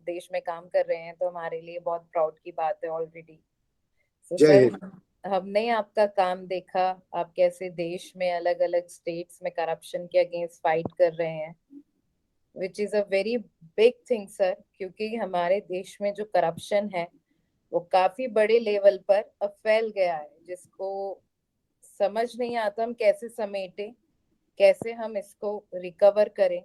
देश में काम कर रहे हैं, तो हमारे लिए बहुत प्राउड की बात है ऑलरेडी। तो जय सर, हिंद। हमने आपका काम देखा, आप कैसे देश में अलग अलग स्टेट्स में करप्शन के अगेंस्ट फाइट कर रहे हैं, which is a very big thing sir, क्योंकि हमारे देश में जो करप्शन है वो काफी बड़े लेवल पर अब फैल गया है, जिसको समझ नहीं आता हम कैसे समेटे, कैसे हम इसको रिकवर करें।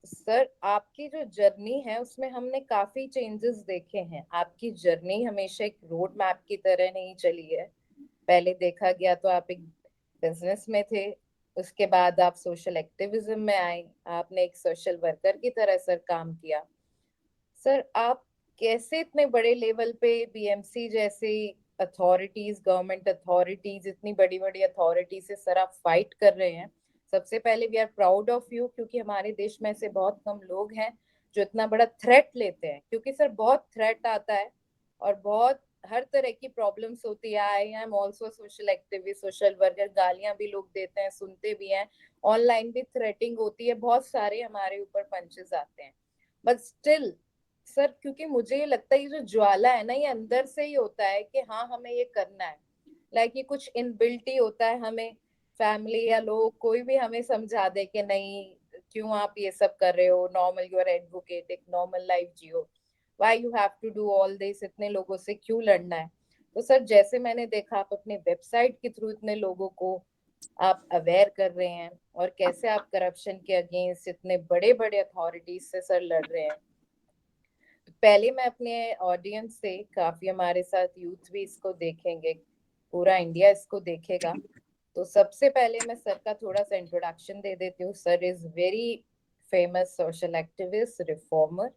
सर, आपकी जो जर्नी है उसमें हमने काफी चेंजेस देखे हैं। आपकी जर्नी हमेशा एक रोड मैप की तरह नहीं चली है। पहले देखा गया तो आप एक बिजनेस में थे, उसके बाद आप सोशल एक्टिविज्म में आए, आपने एक सोशल वर्कर की तरह सर काम किया। सर, आप कैसे इतने बड़े लेवल पे बीएमसी जैसे अथॉरिटीज, गवर्नमेंट अथॉरिटीज, इतनी बड़ी बड़ी अथॉरिटी से सर आप फाइट कर रहे हैं? सबसे पहले we are proud of you, क्योंकि हमारे देश में ऐसे बहुत कम लोग हैं जो इतना बड़ा थ्रेट लेते हैं, क्योंकि सर बहुत थ्रेट आता है और बहुत हर तरह की प्रॉब्लम्स होती है। I am also social activist, social worker, गालियां भी लोग देते हैं, सुनते भी हैं, ऑनलाइन भी थ्रेटिंग होती है, बहुत सारे हमारे ऊपर पंचेस आते हैं। बट स्टिल सर, क्योंकि मुझे ये लगता है ये जो ज्वाला है ना, ये अंदर से ही होता है कि हाँ हमें ये करना है। लाइक ये कुछ इनबिल्ट ही होता है हमें, फैमिली या लोग कोई भी हमें समझा दे कि नहीं, क्यों आप ये सब कर रहे हो, नॉर्मल, यू आर एडवोकेट, एक नॉर्मल लाइफ जियो, why you have to do all this, इतने लोगों से क्यों लड़ना है। तो सर, जैसे मैंने देखा आप अपने वेबसाइट के थ्रू इतने लोगों को आप अवेयर कर रहे हैं, और कैसे आप करप्शन के अगेंस्ट इतने बड़े बड़े अथॉरिटीज से सर लड़ रहे हैं। पहले मैं अपने ऑडियंस से, काफी हमारे साथ यूथ भी इसको देखेंगे, पूरा इंडिया इसको देखेगा, तो सबसे पहले मैं सर का थोड़ा सा इंट्रोडक्शन दे देती हूँ। Sir is very famous social activist, reformer,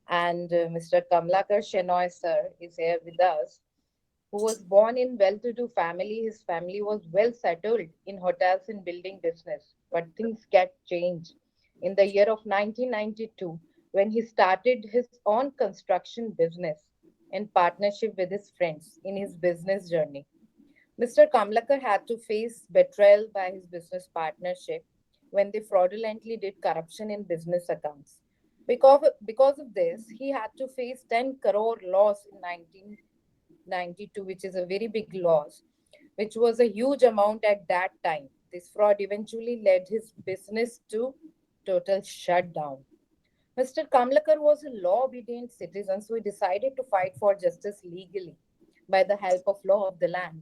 and Mr. Kamlakar Shenoy sir is here with us, who was born in well-to-do family. His family was well settled in hotels and building business. But things get changed in the year of 1992 when he started his own construction business in partnership with his friends in his business journey. Mr. Kamlakar had to face betrayal by his business partnership when they fraudulently did corruption in business accounts. Because of this, he had to face 10 crore loss in 1992, which is a very big loss, which was a huge amount at that time. This fraud eventually led his business to total shutdown. Mr. Kamlakar was a law obedient citizen, so he decided to fight for justice legally by the help of law of the land.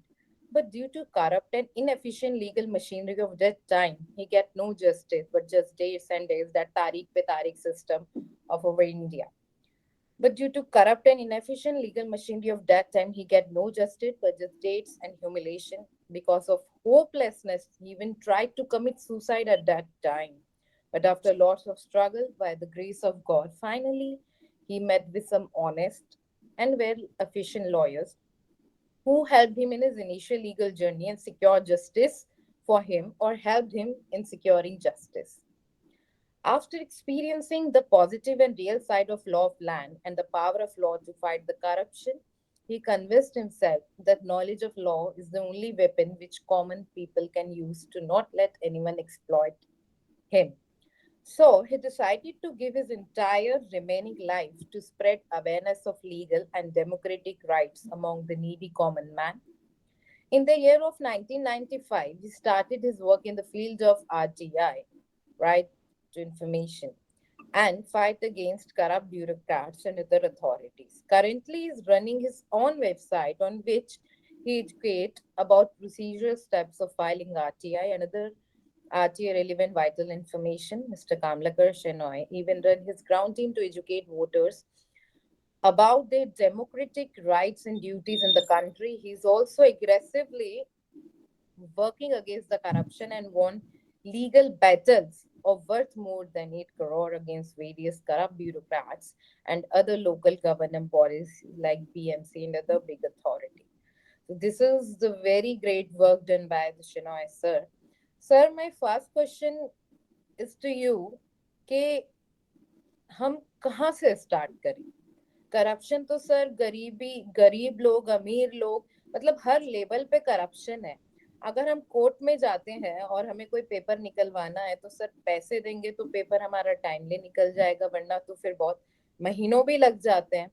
But due to corrupt and inefficient legal machinery of that time, he get no justice, but just days and days, that Tariq pe Tariq system of our India. But due to corrupt and inefficient legal machinery of that time, he get no justice, but just dates and humiliation. Because of hopelessness, he even tried to commit suicide at that time. But after lots of struggle, by the grace of God, finally he met with some honest and well efficient lawyers who helped him in his initial legal journey and secured justice for him, or helped him in securing justice. After experiencing the positive and real side of law of land and the power of law to fight the corruption, he convinced himself that knowledge of law is the only weapon which common people can use to not let anyone exploit him. So he decided to give his entire remaining life to spread awareness of legal and democratic rights among the needy common man. In the year of 1995, he started his work in the field of RTI, right to information, and fight against corrupt bureaucrats and other authorities. Currently, he is running his own website on which he educates about procedural steps of filing RTI and other RTI relevant vital information. Mr. Kamlakar Shenoy even run his ground team to educate voters about their democratic rights and duties in the country. He is also aggressively working against the corruption and won legal battles of worth more than 8 crore against various corrupt bureaucrats and other local government bodies like BMC and other big authority. So this is the very great work done by the Shenoy sir. Sir, my first question is to you कि हम कहाँ से start करें? Corruption तो sir गरीबी, गरीब लोग, अमीर लोग, मतलब हर लेवल पे करप्शन है। अगर हम कोर्ट में जाते हैं और हमें कोई पेपर निकलवाना है, तो सर पैसे देंगे तो पेपर हमारा टाइमली निकल जाएगा, वरना तो फिर बहुत महीनों भी लग जाते हैं।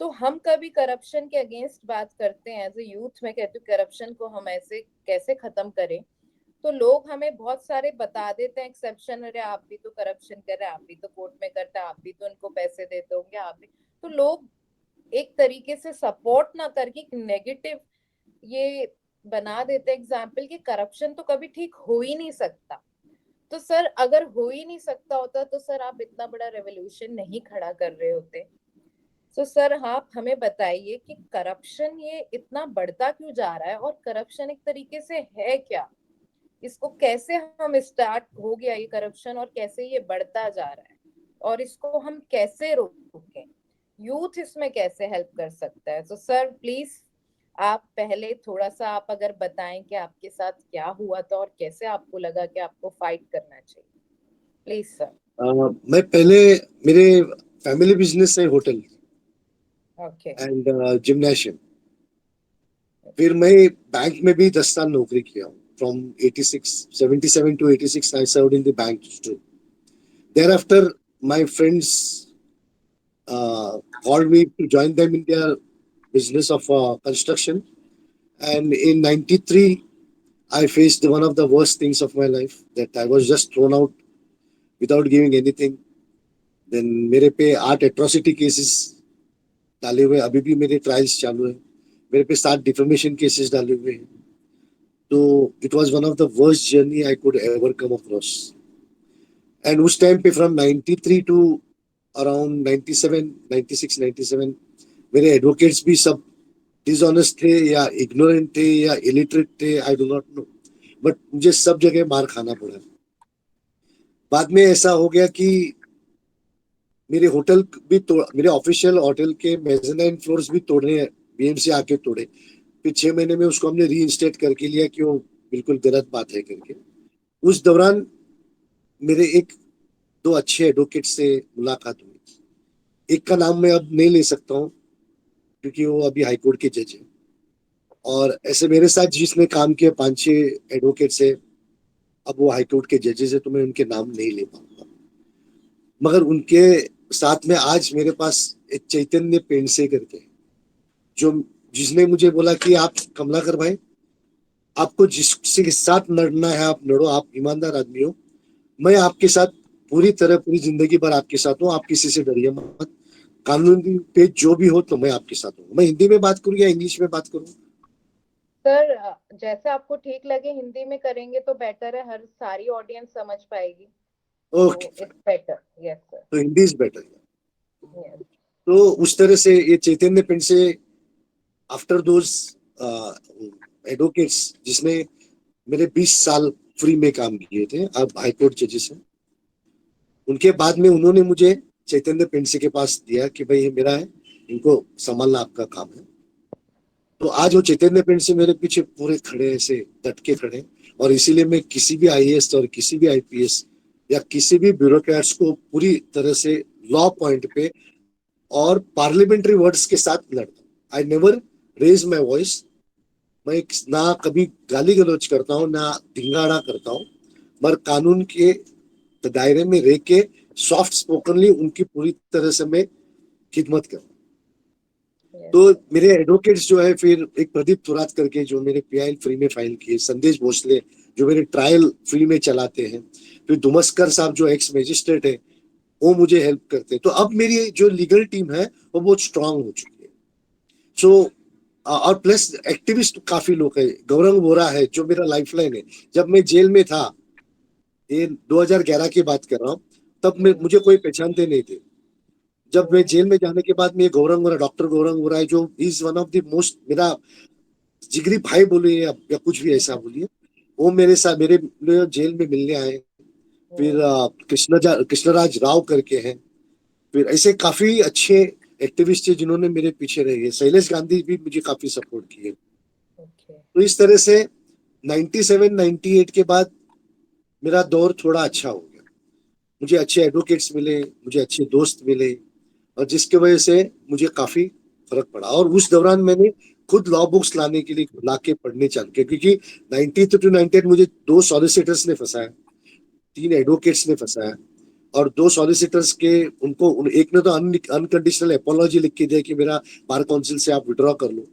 तो हम कभी करप्शन के अगेंस्ट बात करते हैं, एज ए यूथ मैं कहती हूँ करप्शन को हम ऐसे कैसे खत्म करें, तो लोग हमें बहुत सारे बता देते हैं एक्सेप्शन, अरे आप भी तो करप्शन कर रहे हैं, आप भी तो कोर्ट में करते हैं, आप भी तो उनको पैसे देते होंगे, आप भी। तो लोग एक तरीके से सपोर्ट ना करके नेगेटिव ये बना देते एग्जाम्पल कि करप्शन तो कभी ठीक हो ही नहीं सकता। तो सर अगर हो ही नहीं सकता होता तो सर आप इतना बड़ा रेवोल्यूशन नहीं खड़ा कर रहे होते। तो सर आप हमें बताइए कि करप्शन ये इतना बढ़ता क्यों जा रहा है, और करप्शन एक तरीके से है क्या, इसको कैसे हम स्टार्ट हो गया ये करप्शन और कैसे ये बढ़ता जा रहा है, और इसको हम कैसे रोकें, यूथ इसमें कैसे हेल्प कर सकता है। तो सर प्लीज आप पहले थोड़ा सा आप अगर बताएं कि आपके साथ क्या हुआ था और कैसे आपको लगा कि आपको फाइट करना चाहिए, प्लीज सर। मैं पहले, मेरे फैमिली बिजनेस है होटल ओके। And gymnasium. फिर मैं बैंक में भी 10 साल नौकरी किया हूँ। From 86 77 to 86 I served in the bank too. Thereafter my friends called me to join them in their business of construction, and in 93 I faced one of the worst things of my life, that I was just thrown out without giving anything. Then मेरे पे 8 atrocity cases डाले हुए, अभी भी मेरे trials चालू है। मेरे पे 7 डिफेमेशन केसेस डाले हुए हैं। तो it was one of the worst journey I could ever come across. And उस टाइम पे फ्रॉम 93 टू अराउंड 97 96 97 मेरे एडवोकेट्स भी सब डिसऑनेस्ट थे या इग्नोरेंट थे या इलिटरेट थे, I do not know, but मुझे सब जगह मार खाना पड़ा। बाद में ऐसा हो गया कि मेरे होटल भी तोड़, मेरे ऑफिशियल होटल के मेजनाइन फ्लोर्स भी तोड़ने, बीएमसी आके तोड़े। फिर 6 महीने में उसको हमने रीइंस्टेट करके लिया कि वो बिल्कुल गलत बात है करके। उस दौरान मेरे एक दो अच्छे एडवोकेट से मुलाकात हुई। एक का नाम मैं अब नहीं ले सकता हूँ क्योंकि वो अभी हाईकोर्ट के जज है, और ऐसे मेरे साथ जिसने काम किया 5-6 एडवोकेट है, अब वो हाईकोर्ट के जजेस है, तो मैं उनके नाम नहीं ले पाऊंगा। मगर उनके साथ में आज मेरे पास एक चैतन्य पेंडसे करके, जो जिसने मुझे बोला कि आप कमलाकर भाई, आपको जिसके साथ लड़ना है आप लड़ो, आप ईमानदार आदमी हो, मैं आपके साथ पूरी तरह पूरी जिंदगी भर आपके साथ हूँ, आप किसी से डरिए मत, कानून पे जो भी हो तो मैं आपके साथ हूँ। मैं हिंदी में बात करूँ या इंग्लिश में बात करूँ? सर जैसे आपको ठीक लगे हिंदी में करेंगे तो बेटर है, हर सारी ऑडियंस समझ पाएगी, ओके तो fine, it's better. Yes sir. तो हिंदी इज बेटर। यस। तो उस तरह से ये चैतन्य पेंड से, आफ्टर दोज एडवोकेट्स जिसने मेरे 20 साल फ्री में काम किए थे, अब हाईकोर्ट जजेस हैं, उनके बाद में उन्होंने मुझे चैतन्य पेंडसे के पास दिया कि भाई ये मेरा है, इनको संभालना आपका काम है। तो आज वो चैतन्य पेंडसे मेरे पीछे पूरे खड़े, ऐसे डट के खड़े। और इसीलिए मैं किसी भी आईएएस और किसी भी आईपीएस या किसी भी ब्यूरोक्रेट्स को पूरी तरह से लॉ पॉइंट पे और पार्लियामेंट्री वर्ड्स के साथ लड़ता हूँ। I never raise my voice. मैं ना कभी गाली गलौज करता हूँ ना धिंगाड़ा करता हूँ, मगर कानून के दायरे में रह के सॉफ्ट स्पोकनली उनकी पूरी तरह से मैं खिदमत करता हूँ। यस तो सर। मेरे एडवोकेट्स जो है, फिर एक प्रदीप थुरात करके जो मेरे पीआईएल फ्री में फाइल किए, संदेश भोसले जो मेरे ट्रायल फ्री में चलाते हैं, फिर दुमस्कर साहब जो एक्स मजिस्ट्रेट है, वो मुझे हेल्प करते हैं। तो अब मेरी जो लीगल टीम है वो बहुत स्ट्रांग हो चुकी है। सो और प्लस एक्टिविस्ट काफी लोग हैं। गौरंग वोरा है जो मेरा लाइफलाइन है। जब मैं जेल में था, ये 2011 की बात कर रहा हूँ, तब मुझे कोई पहचानते नहीं थे। जब मैं जेल में जाने के बाद में गौरंग वोरा, डॉक्टर गौरंग वोरा है, जो is one of the most, मेरा जिगरी भाई बोलिए या कुछ भी ऐसा बोलिए, वो मेरे साथ मेरे जेल में मिलने आए। फिर कृष्णराज राव करके हैं। फिर ऐसे काफी अच्छे एक्टिविस्ट थे जिन्होंने मेरे पीछे रहे। शैलेश गांधी भी मुझे काफी सपोर्ट किए। ओके। तो इस तरह से 97 98 के बाद मेरा दौर थोड़ा अच्छा हो गया। मुझे अच्छे एडवोकेट्स मिले, मुझे अच्छे दोस्त मिले, और जिसके वजह से मुझे काफी फर्क पड़ा। और उस दौरान मैंने खुद लॉ बुक्स लाने के लिए ला के पढ़ने चालू किया, क्योंकि 90 to 98 मुझे 2 सॉलिसिटर्स ने फंसाया, 3 एडवोकेट्स ने फंसाया, और दो सॉलिसिटर्स के एक ने तो अनकंडीशनल अपोलॉजी लिख के दिया कि मेरा बार काउंसिल से आप विड्रॉ कर लो,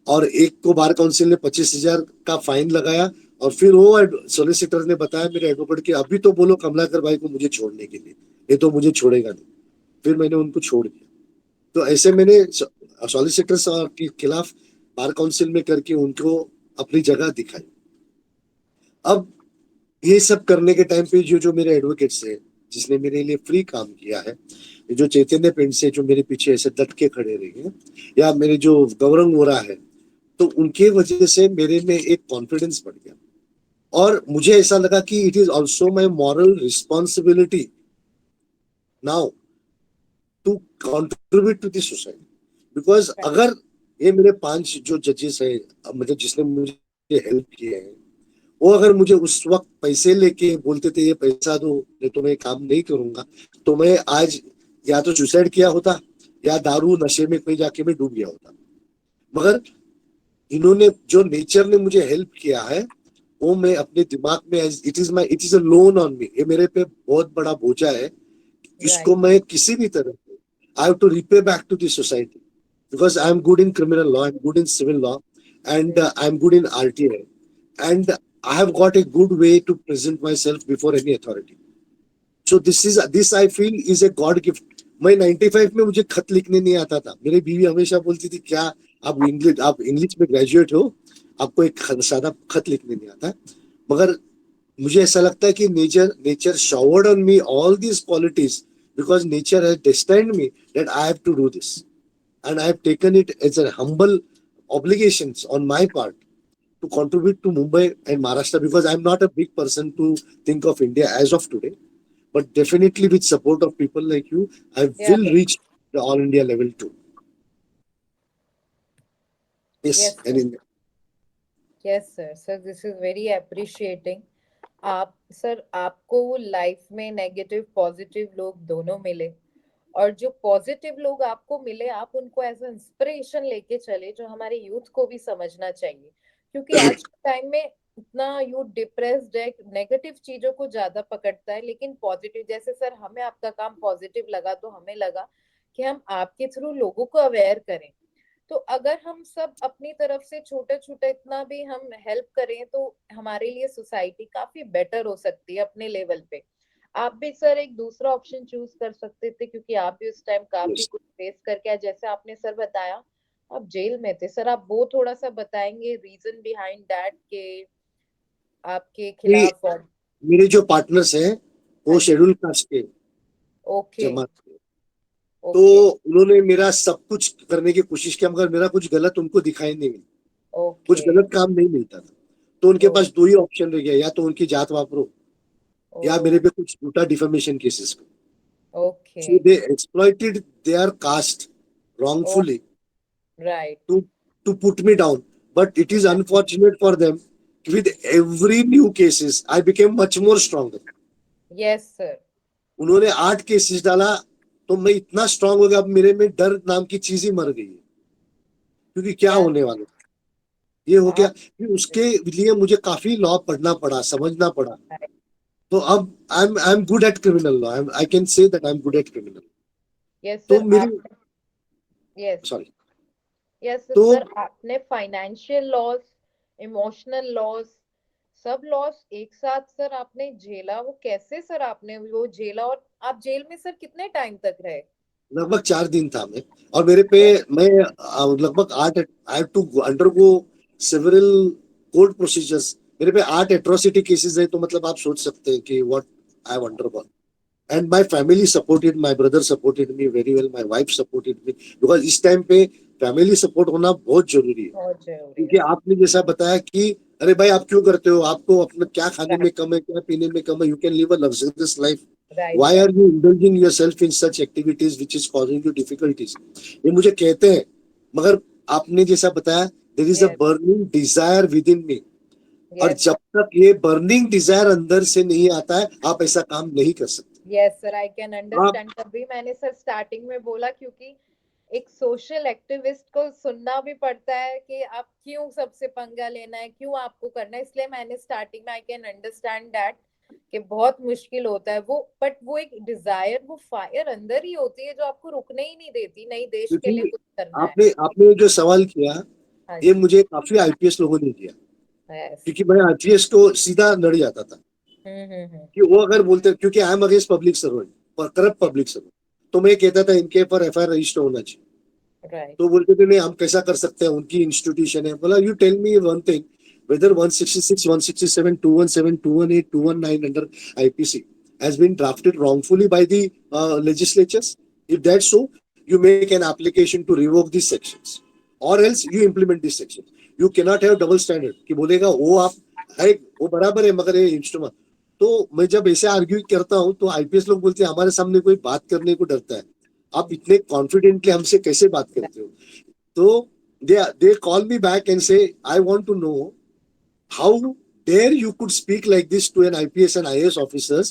और एक को बार काउंसिल ने 25,000 का फाइन लगाया। और फिर वो सॉलिसिटर ने बताया मेरे एडवोकेट कि अभी तो बोलो कमलाकर भाई को मुझे छोड़ने के लिए, ये तो मुझे छोड़ेगा नहीं। फिर मैंने उनको छोड़ दिया। तो ऐसे मैंने सॉलिसिटर्स के खिलाफ बार काउंसिल में करके उनको अपनी जगह दिखाई। अब ये सब करने के टाइम पे जो जो मेरे एडवोकेट्स है, जिसने मेरे लिए फ्री काम किया है, ये जो चैतन्य पेंट से जो मेरे पीछे ऐसे डट के खड़े रहे हैं, या मेरे जो गौरंग वोरा है, तो उनके वजह से मेरे में एक कॉन्फिडेंस बढ़ गया। और मुझे ऐसा लगा कि it is also my moral responsibility now to contribute to the society. Because अगर ये मेरे 5 जो जजेस है, मतलब जिसने मुझे हेल्प किए हैं, वो अगर मुझे उस वक्त पैसे लेके बोलते थे ये पैसा दो नहीं तो मैं काम नहीं करूंगा, तो मैं आज या तो सुसाइड किया होता या दारू नशे में कहीं जाके मैं डूब गया होता। मगर इन्होंने जो नेचर ने मुझे हेल्प किया है, वो मैं अपने दिमाग में, it is a loan on me, ये मेरे पे बहुत बड़ा बोझा है। राइट। इसको मैं किसी भी तरह से I have to repay back to the society, because I am good in criminal law, I'm good in civil law, and I'm good in RTA, and I have got a good way to present myself before any authority. So this I feel is a God gift. मैं 95 में मुझे खत लिखने नहीं आता था। मेरी बीवी हमेशा बोलती थी क्या आप इंग्लिश में ग्रेजुएट हो, आपको एक सादा खत लिखने नहीं आता। मगर मुझे ऐसा लगता है कि nature showered on me all these qualities because nature has destined me that I have to do this, and I have taken it as a humble obligations on my part to contribute to Mumbai and Maharashtra, because I'm not a big person to think of India as of today, but definitely with support of people like you, I Yeah. will reach the all India level too. Yes, Yes, and sir. in yes sir, sir this is very appreciating. आप sir, आपको life में negative positive लोग दोनों मिले, और जो positive लोग आपको मिले आप उनको एज इंस्पिरेशन लेके चले, जो हमारे यूथ को भी समझना चाहिए। क्योंकि आज के टाइम में इतना यूथ डिप्रेस्ड है, नेगेटिव चीजों को ज्यादा पकड़ता है, लेकिन पॉजिटिव, जैसे सर हमें आपका काम पॉजिटिव लगा तो हमें लगा कि हम आपके थ्रू लोगों को अवेयर करें। तो अगर हम सब अपनी तरफ से छोटा छोटा इतना भी हम हेल्प करें तो हमारे लिए सोसाइटी काफी बेटर हो सकती है अपने लेवल पे। आप भी सर एक दूसरा ऑप्शन चूज कर सकते थे, क्योंकि आप भी उस टाइम काफी yes, कुछ फेस करके आए। जैसे आपने सर बताया आप जेल में थे, सर आप वो थोड़ा सा बताएंगे रीजन बिहाइंड दैट के आपके कि खिलाफ? और मेरे जो पार्टनर्स हैं हाँ वो जी। शेड्यूल कास्ट के ओके। जमात के, तो ओके। उन्होंने मेरा सब कुछ करने की कोशिश की, मगर मेरा कुछ गलत उनको दिखाई नहीं मिला, कुछ ओके। गलत काम नहीं मिलता था। तो उनके ओ। पास दो ही ऑप्शन रह गया, या तो उनकी जात वापरो ओ। या मेरे पे कुछ झूठा डिफेमेशन केसेस को। Okay. So they exploited their caste oh. wrongfully right. to put me down. But it is unfortunate for them. With every new cases, I became much more stronger. Yes sir. उन्होंने 8 cases डाला, तो मैं इतना strong हो गया, अब मेरे में डर नाम की चीज ही मर गई है, क्योंकि क्या क्या होने वाला है। ये हो गया। आप? फिर उसके लिए मुझे काफी लॉ पढ़ना पड़ा, समझना पड़ा। तो अब I am good at criminal law, I can say that I am good at criminal. Yes तो सर मेरी, आप। यस। सॉरी, यस तो सर आपने फाइनेंशियल लॉस, इमोशनल लॉस, सब लॉस एक साथ सर आपने झेला। वो कैसे सर आपने वो झेला? और आप जेल में सर कितने टाइम तक रहे? लगभग 4 दिन था मैं। और मेरे पे, मैं लगभग 8, I have to undergo several court procedures. मेरे पे 8 एट्रोसिटी केसेस है, तो मतलब आप सोच सकते हैं कि what I have undergone. And my family supported, my brother supported me very well, my wife supported me, because इस टाइम पे फैमिली सपोर्ट होना बहुत जरूरी है। बहुत जरूरी क्योंकि है। आपने जैसा बताया कि अरे भाई आप क्यों करते हो, आपको अपना क्या खाने राइट। में कम है, क्या पीने में कम है, you can live a luxurious life, right. why are right. you indulging yourself in such activities which is causing you difficulties? ये मुझे कहते हैं। मगर आपने जैसा बताया, there is a yes. burning desire within me, और यस। जब तक ये burning desire अंदर से नहीं आता है, आप ऐसा काम नहीं कर सकते। यस सर आई कैन आप अंडरस्टैंड। तभी मैंने सर स्टार्टिंग में बोला, क्योंकि एक सोशल एक्टिविस्ट को सुनना भी पड़ता है कि आप क्यों सबसे पंगा लेना है, क्यों आपको करना है। इसलिए मैंने स्टार्टिंग में, आई कैन अंडरस्टैंड दैट कि बहुत मुश्किल होता है वो, बट वो एक डिजायर, वो फायर अंदर ही होती है जो आपको रुकने ही नहीं देती, नहीं देश के लिए क्योंकि कुछ करना है। आपने आपने जो सवाल किया, हाँ ये जी। मुझे काफी आईपीएस लोगों ने किया, यस। क्योंकि मैं आईपीएस को सीधा लड़ जाता था हम्म। कि वो अगर बोलते, क्योंकि I am against public servant, corrupt public servant, तो मैं कहता था इनके पर एफआईआर रजिस्टर होना चाहिए। राइट। तो बोलते थे नहीं हम कैसा कर सकते हैं, उनकी इंस्टीट्यूशन है। बोला you tell me one thing, whether 166, 167, 217, 218, 219 under IPC has been drafted wrongfully by the legislatures. If that's so, you make an application to revoke these sections, or else you implement these sections. You cannot have double standard कि बोलेगा वो आप है, वो बराबर है मगर ये इंस्ट्रूमेंट। तो मैं जब ऐसे आर्ग्यू करता हूँ तो आईपीएस लोग बोलते हैं हमारे सामने कोई बात करने को डरता है, आप इतने कॉन्फिडेंटली हमसे कैसे बात करते हो। तो they call me back and say I want to know how dare you could speak like this to an IPS and IAS officers.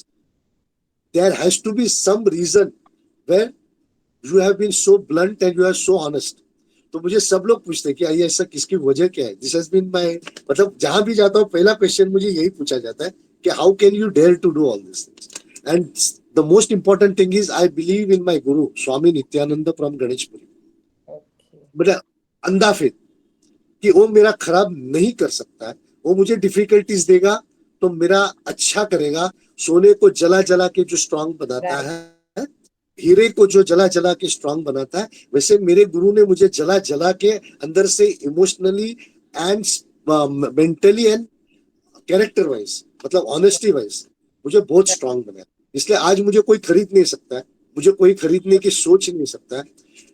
There has to be some reason where you have been so blunt and you are so honest. तो मुझे सब लोग पूछते हैं कि ये ऐसा किसकी वजह क्या है। दिस हैज बीन माय, मतलब जहां भी जाता हूँ पहला क्वेश्चन मुझे यही पूछा जाता है कि how can you dare to do all this things. And the most important thing is I believe in my guru Swami Nityananda from Ganeshpuri. Okay. मतलब अंधा फेथ कि वो मेरा खराब नहीं कर सकता है, वो मुझे डिफिकल्टीज देगा तो मेरा अच्छा करेगा। सोने को जला जला के जो स्ट्रांग बनाता राइट। है, हीरे को जो जला जला के स्ट्रांग बनाता है, वैसे मेरे गुरु ने मुझे जला जला के अंदर से emotionally and mentally and character wise, मतलब ऑनेस्टी वाइज मुझे बहुत स्ट्रांग बनाया। इसलिए आज मुझे कोई खरीद नहीं सकता है, मुझे कोई खरीदने की सोच नहीं सकता है।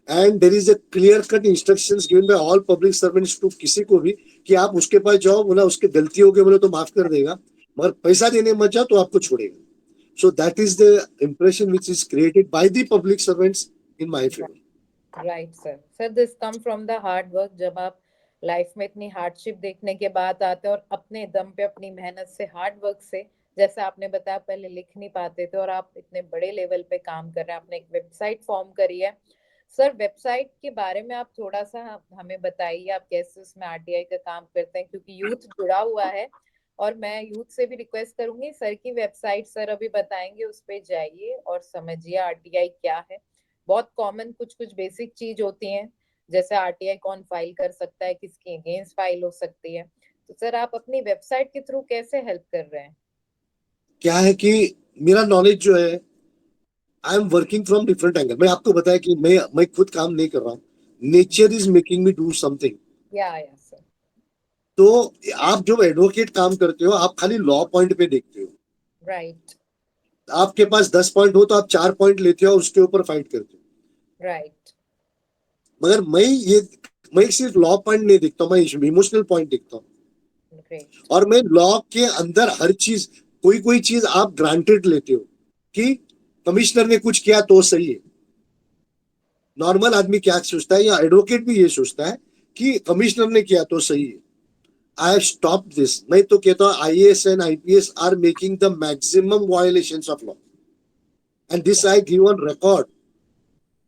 And there is a clear cut instructions given by all public servants to किसी को भी कि आप उसके पास जाओ, बोला उसके गलती हो गई बोले तो माफ कर देगा, मगर पैसा देने मत जाओ तो आपको छोड़ेगा। So that is the impression which is created by the public servants in my favor. Right sir. Sir this come from the hard work. जब आप लाइफ में इतनी हार्डशिप देखने के बाद आते हैं और अपने दम पे अपनी मेहनत से हार्ड वर्क से, जैसे आपने बताया पहले लिख नहीं पाते थे और आप इतने बड़े लेवल पे काम कर रहे हैं, आपने एक वेबसाइट फॉर्म करी है। सर वेबसाइट के बारे में आप थोड़ा सा हमें बताइए, आप कैसे उसमें आरटीआई का काम करते हैं, क्योंकि यूथ जुड़ा हुआ है और मैं यूथ से भी रिक्वेस्ट करूंगी सर की वेबसाइट सर अभी बताएंगे, उस पे जाइए और समझिए आरटीआई क्या है। बहुत कॉमन कुछ कुछ बेसिक चीज होती हैं, जैसे आरटीआई कौन फाइल कर सकता है, किसके अगेंस्ट फाइल हो सकती है। तो सर आप अपनी वेबसाइट के थ्रू कैसे हेल्प कर रहे हैं? क्या है कि मेरा नॉलेज जो है I am working from different angle. मैं आपको बताया कि मैं खुद काम नहीं कर रहा हूँ, nature is making me do something. या सर। तो आप जो एडवोकेट काम करते हो आप खाली लॉ पॉइंट पे देखते हो, राइट। आपके पास 10 पॉइंट हो तो आप 4 पॉइंट लेते हो और उसके ऊपर फाइट करते हो। राइट। मगर मैं सिर्फ लॉ पॉइंट नहीं देखता, मैं इमोशनल पॉइंट देखता हूँ। ग्रेट। और मैं लॉ के अंदर हर चीज, कोई कोई चीज आप ग्रांटेड लेते हो कि कमिश्नर ने कुछ किया तो सही है। नॉर्मल आदमी क्या सोचता है या एडवोकेट भी ये सोचता है कि कमिश्नर ने किया तो सही है। I have stop this. मैं तो कहता हूँ IAS and IPS are making the maximum violations of law and this I give on record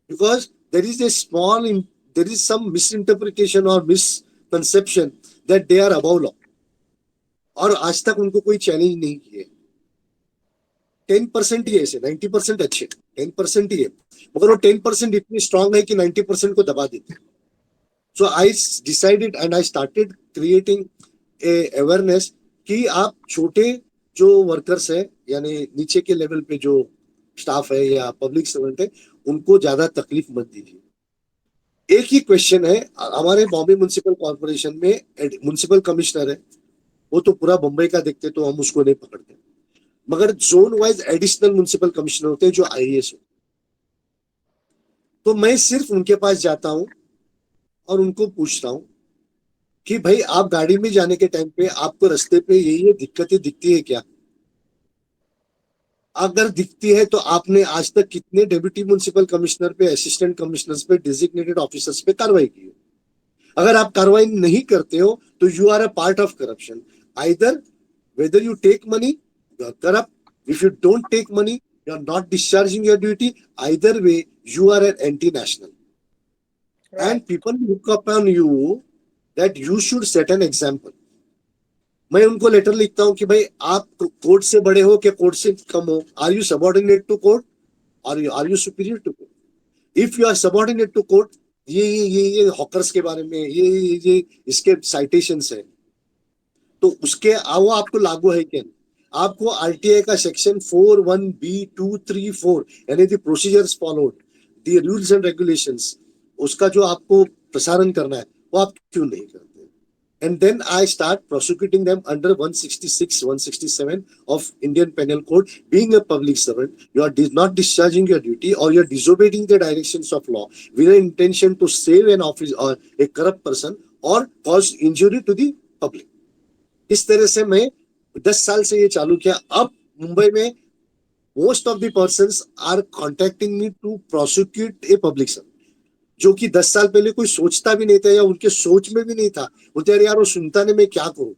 because there is a small there is some misinterpretation or misconception that they are above law, और आज तक उनको कोई challenge नहीं किए। 10% ही ऐसे, 90% अच्छे, 10% ही है, मगर वो 10% इतनी स्ट्रांग है कि 90% को दबा देते हैं। So I decided and I started creating a awareness कि आप छोटे जो वर्कर्स है यानी नीचे के लेवल पे जो स्टाफ है या पब्लिक सर्वेंट है उनको ज्यादा तकलीफ मत दीजिए। एक ही क्वेश्चन है, हमारे बॉम्बे म्युनिसिपल कॉर्पोरेशन में म्युनिसिपल कमिश्नर है, वो तो पूरा मुंबई का देखते तो हम उसको नहीं पकड़ते, मगर zone wise additional municipal commissioner होते हैं जो आईएएस होते। तो मैं सिर्फ उनके पास जाता हूँ और उनको पूछता हूँ कि भाई आप गाड़ी में जाने के टाइम पे आपको रास्ते पे ये दिक्कतें दिखती है क्या? अगर दिखती है तो आपने आज तक कितने डेप्यूटी म्युनिसिपल कमिश्नर पे, असिस्टेंट कमिश्नर पे, डेजिग्नेटेड ऑफिसर्स पे कार्रवाई की? अगर आप कार्रवाई नहीं करते हो तो you are a part of corruption. Either whether you take money you are corrupt, if you don't take money you are not discharging your duty, either way you are an anti national and right. People look upon you that you should set an example. मैं उनको letter लिखता हूँ कि भाई आप court से बड़े हो कि कोर्ट से कम हो, are you subordinate to court, are you superior to court? If you are subordinate to court, ये हॉकर्स के बारे में ये इसके साइटेशंस है, तो उसके वो आपको लागू है क्या? आपको आरटीआई का सेक्शन 41B234 यानी the procedures followed, the rules and regulations, उसका जो आपको प्रसारण करना है वो आप क्यों नहीं करते? And then I start prosecuting them under 166, 167 of Indian Penal Code. Being a public servant, you are not discharging your duty or you are disobeying the directions of law with an intention to save an office or a corrupt person or cause injury to the public. इस तरह से मैं 10 साल से ये चालू किया. अब मुंबई में most of the persons are contacting me to prosecute a public servant, जो कि 10 साल पहले कोई सोचता भी नहीं था या उनके सोच में भी नहीं था. बोलते यार यार वो सुनता नहीं, मैं क्या करूं,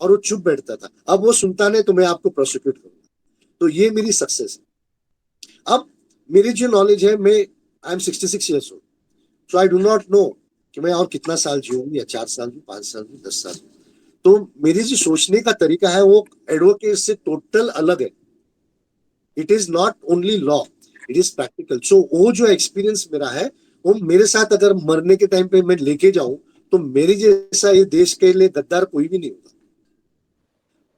और वो चुप बैठता था. अब वो सुनता नहीं तो मैं आपको प्रोसिक्यूट करूंगा. तो ये मेरी सक्सेस है. अब मेरी जो नॉलेज है, मैं I am 66 years old, so I do not know कि मैं और कितना साल जीऊँ, या 4 साल जीऊँ, 5 साल जीऊँ, 10 साल. तो मेरी जो सोचने का तरीका है वो एडवोकेट से टोटल अलग है. It is not only law, it is practical. So वो जो एक्सपीरियंस मेरा है वो मेरे साथ अगर मरने के टाइम पे मैं लेके जाऊं तो मेरे जैसा ये देश के लिए गद्दार कोई भी नहीं होगा.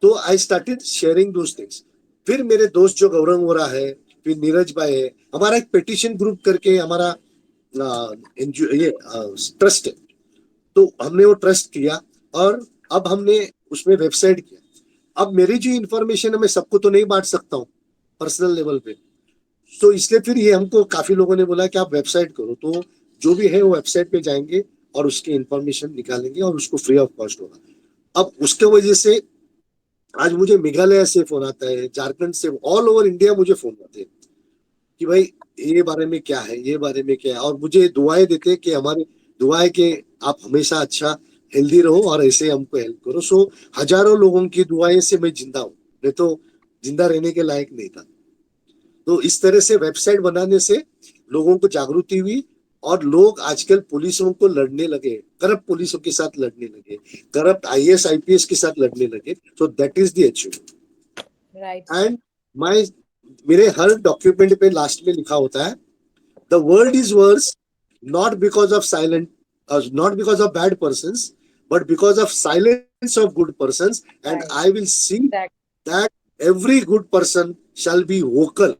तो I started sharing those things. फिर मेरे दोस्त जो गौरव वोरा है, फिर नीरज भाई है, हमारा एक पिटिशन ग्रुप करके हमारा ये ट्रस्ट है. तो हमने वो ट्रस्ट किया और अब हमने उसमें वेबसाइट किया. अब मेरी जो इन्फॉर्मेशन है मैं सबको तो नहीं बांट सकता हूँ पर्सनल लेवल पे, तो इसलिए फिर ये हमको काफी लोगों ने बोला कि आप वेबसाइट करो. तो जो भी है वो वेबसाइट पे जाएंगे और उसकी इंफॉर्मेशन निकालेंगे और उसको फ्री ऑफ कॉस्ट होगा. अब उसके वजह से आज मुझे मेघालय से फोन आता है, झारखंड से, ऑल ओवर इंडिया मुझे फोन आते हैं कि भाई ये बारे में क्या है, ये बारे में क्या है, और मुझे दुआएं देते हैं कि हमारी दुआएं के आप हमेशा अच्छा हेल्दी रहो और ऐसे हमको हेल्प करो. सो हजारों लोगों की दुआएं से मैं जिंदा हूँ, नहीं तो जिंदा रहने के लायक नहीं था. तो इस तरह से वेबसाइट बनाने से लोगों को जागृति हुई और लोग आजकल पुलिसों को लड़ने लगे, करप्ट पुलिसों के साथ लड़ने लगे, करप्ट आईएएस आईपीएस के साथ लड़ने लगे. So that is the achievement. Right. And my मेरे हर डॉक्यूमेंट पे लास्ट में लिखा होता है, the world is worse not because of silent, not because of bad persons, but because of silence of good persons. And I will see that every good person shall be vocal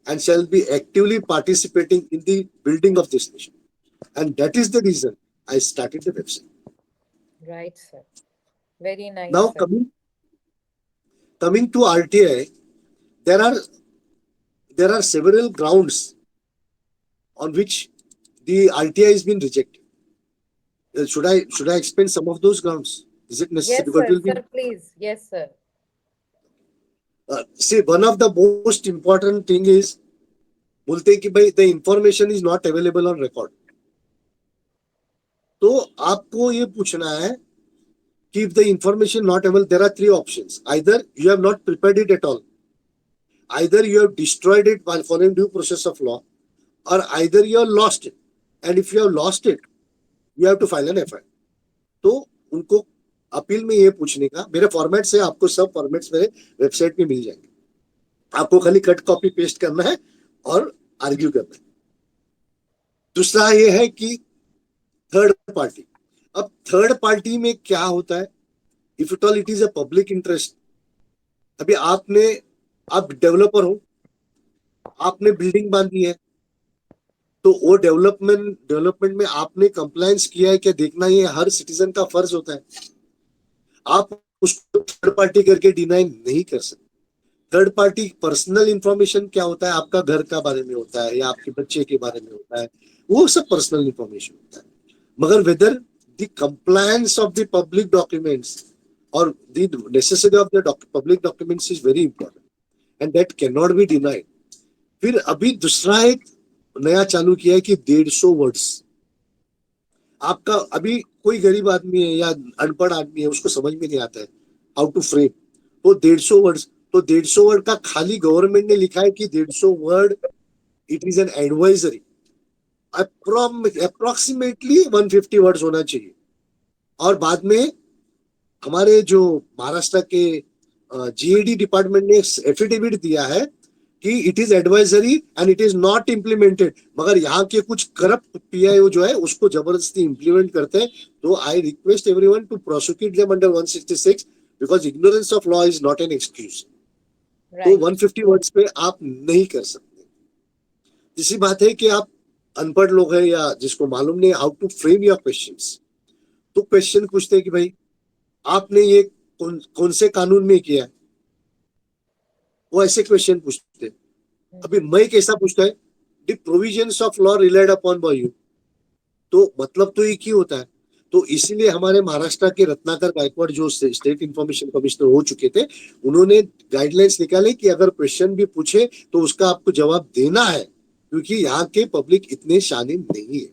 and shall be actively participating in the building of this nation. And that is the reason I started the website. Right, sir. Very nice. Now, sir. coming to RTI, there are several grounds on which the RTI has been rejected. Should I explain some of those grounds? Is it necessary? Yes, sir. Sir, please. Yes, sir. See, one of the most important thing is बोलते हैं कि भाई the information is not available on record. तो आपको ये पूछना है कि if the information not available, there are 3 options. Either you have not prepared it at all, either you have destroyed it while following due process of law, or either you have lost it. And if you have lost it, you have to file an FIR. तो उनको appeal में ये पूछने का, मेरे formats है, आपको सब फॉर्मेट्स मेरे वेबसाइट पे मिल जाएंगे. आपको खाली कट कॉपी पेस्ट करना है और आर्ग्यू करना है. दूसरा ये है कि थर्ड पार्टी. अब थर्ड पार्टी में क्या होता है, if it all it is a public interest. अभी आप डेवलपर हो, आपने बिल्डिंग बांधी है, तो वो डेवलपमेंट में आपने कंप्लायंस किया है क्या देखना, ये हर सिटीजन का फर्ज होता है. आप उसको थर्ड पार्टी करके डिनाई नहीं कर सकते. थर्ड पार्टी पर्सनल इंफॉर्मेशन क्या होता है, आपका घर का बारे में होता है या आपके बच्चे के बारे में होता है, वो सब पर्सनल इंफॉर्मेशन होता है. मगर whether the compliance of the public documents और the necessity of the public documents is very important and that can not be denied. फिर अभी दूसरा एक नया चालू किया है कि 150 वर्ड्स. आपका अभी कोई गरीब आदमी है या अनपढ़ आदमी है, उसको समझ में नहीं आता है हाउ टू फ्रेम, तो 150 वर्ड्स. तो 150 वर्ड का खाली गवर्नमेंट ने लिखा है कि 150 word it is an advisory. Approximately 150 words होना चाहिए. और बाद में हमारे जो महाराष्ट्र के जीएडी डिपार्टमेंट ने एफिडेविट दिया है कि it is advisory and it is not implemented, मगर यहाँ के कुछ करप्ट पीआईओ जो है उसको जबरदस्ती इम्प्लीमेंट करते हैं। तो I request everyone to prosecute them under 166 because ignorance of law is not an excuse. तो राइट 150 वर्ड्स पे आप नहीं कर सकते। तीसरी बात है कि आप अनपढ़ लोग हैं या जिसको मालूम नहीं how to frame your questions, तो क्वेश्चन पूछते हैं कि भाई आपने ये कौन से कानून में किया है, वो ऐसे क्वेश्चन पूछते हैं। अभी मैं कैसा पूछता है, the provisions of law relied upon bye you, तो मतलब तो एक ही होता है। तो इसीलिए हमारे महाराष्ट्र के रत्नाकर गायकवाड़ जो स्टेट इंफॉर्मेशन कमिश्नर हो चुके थे, उन्होंने गाइडलाइंस निकाले कि अगर क्वेश्चन भी पूछे तो उसका आपको जवाब देना है, क्योंकि यहाँ के पब्लिक इतने शालीन नहीं है।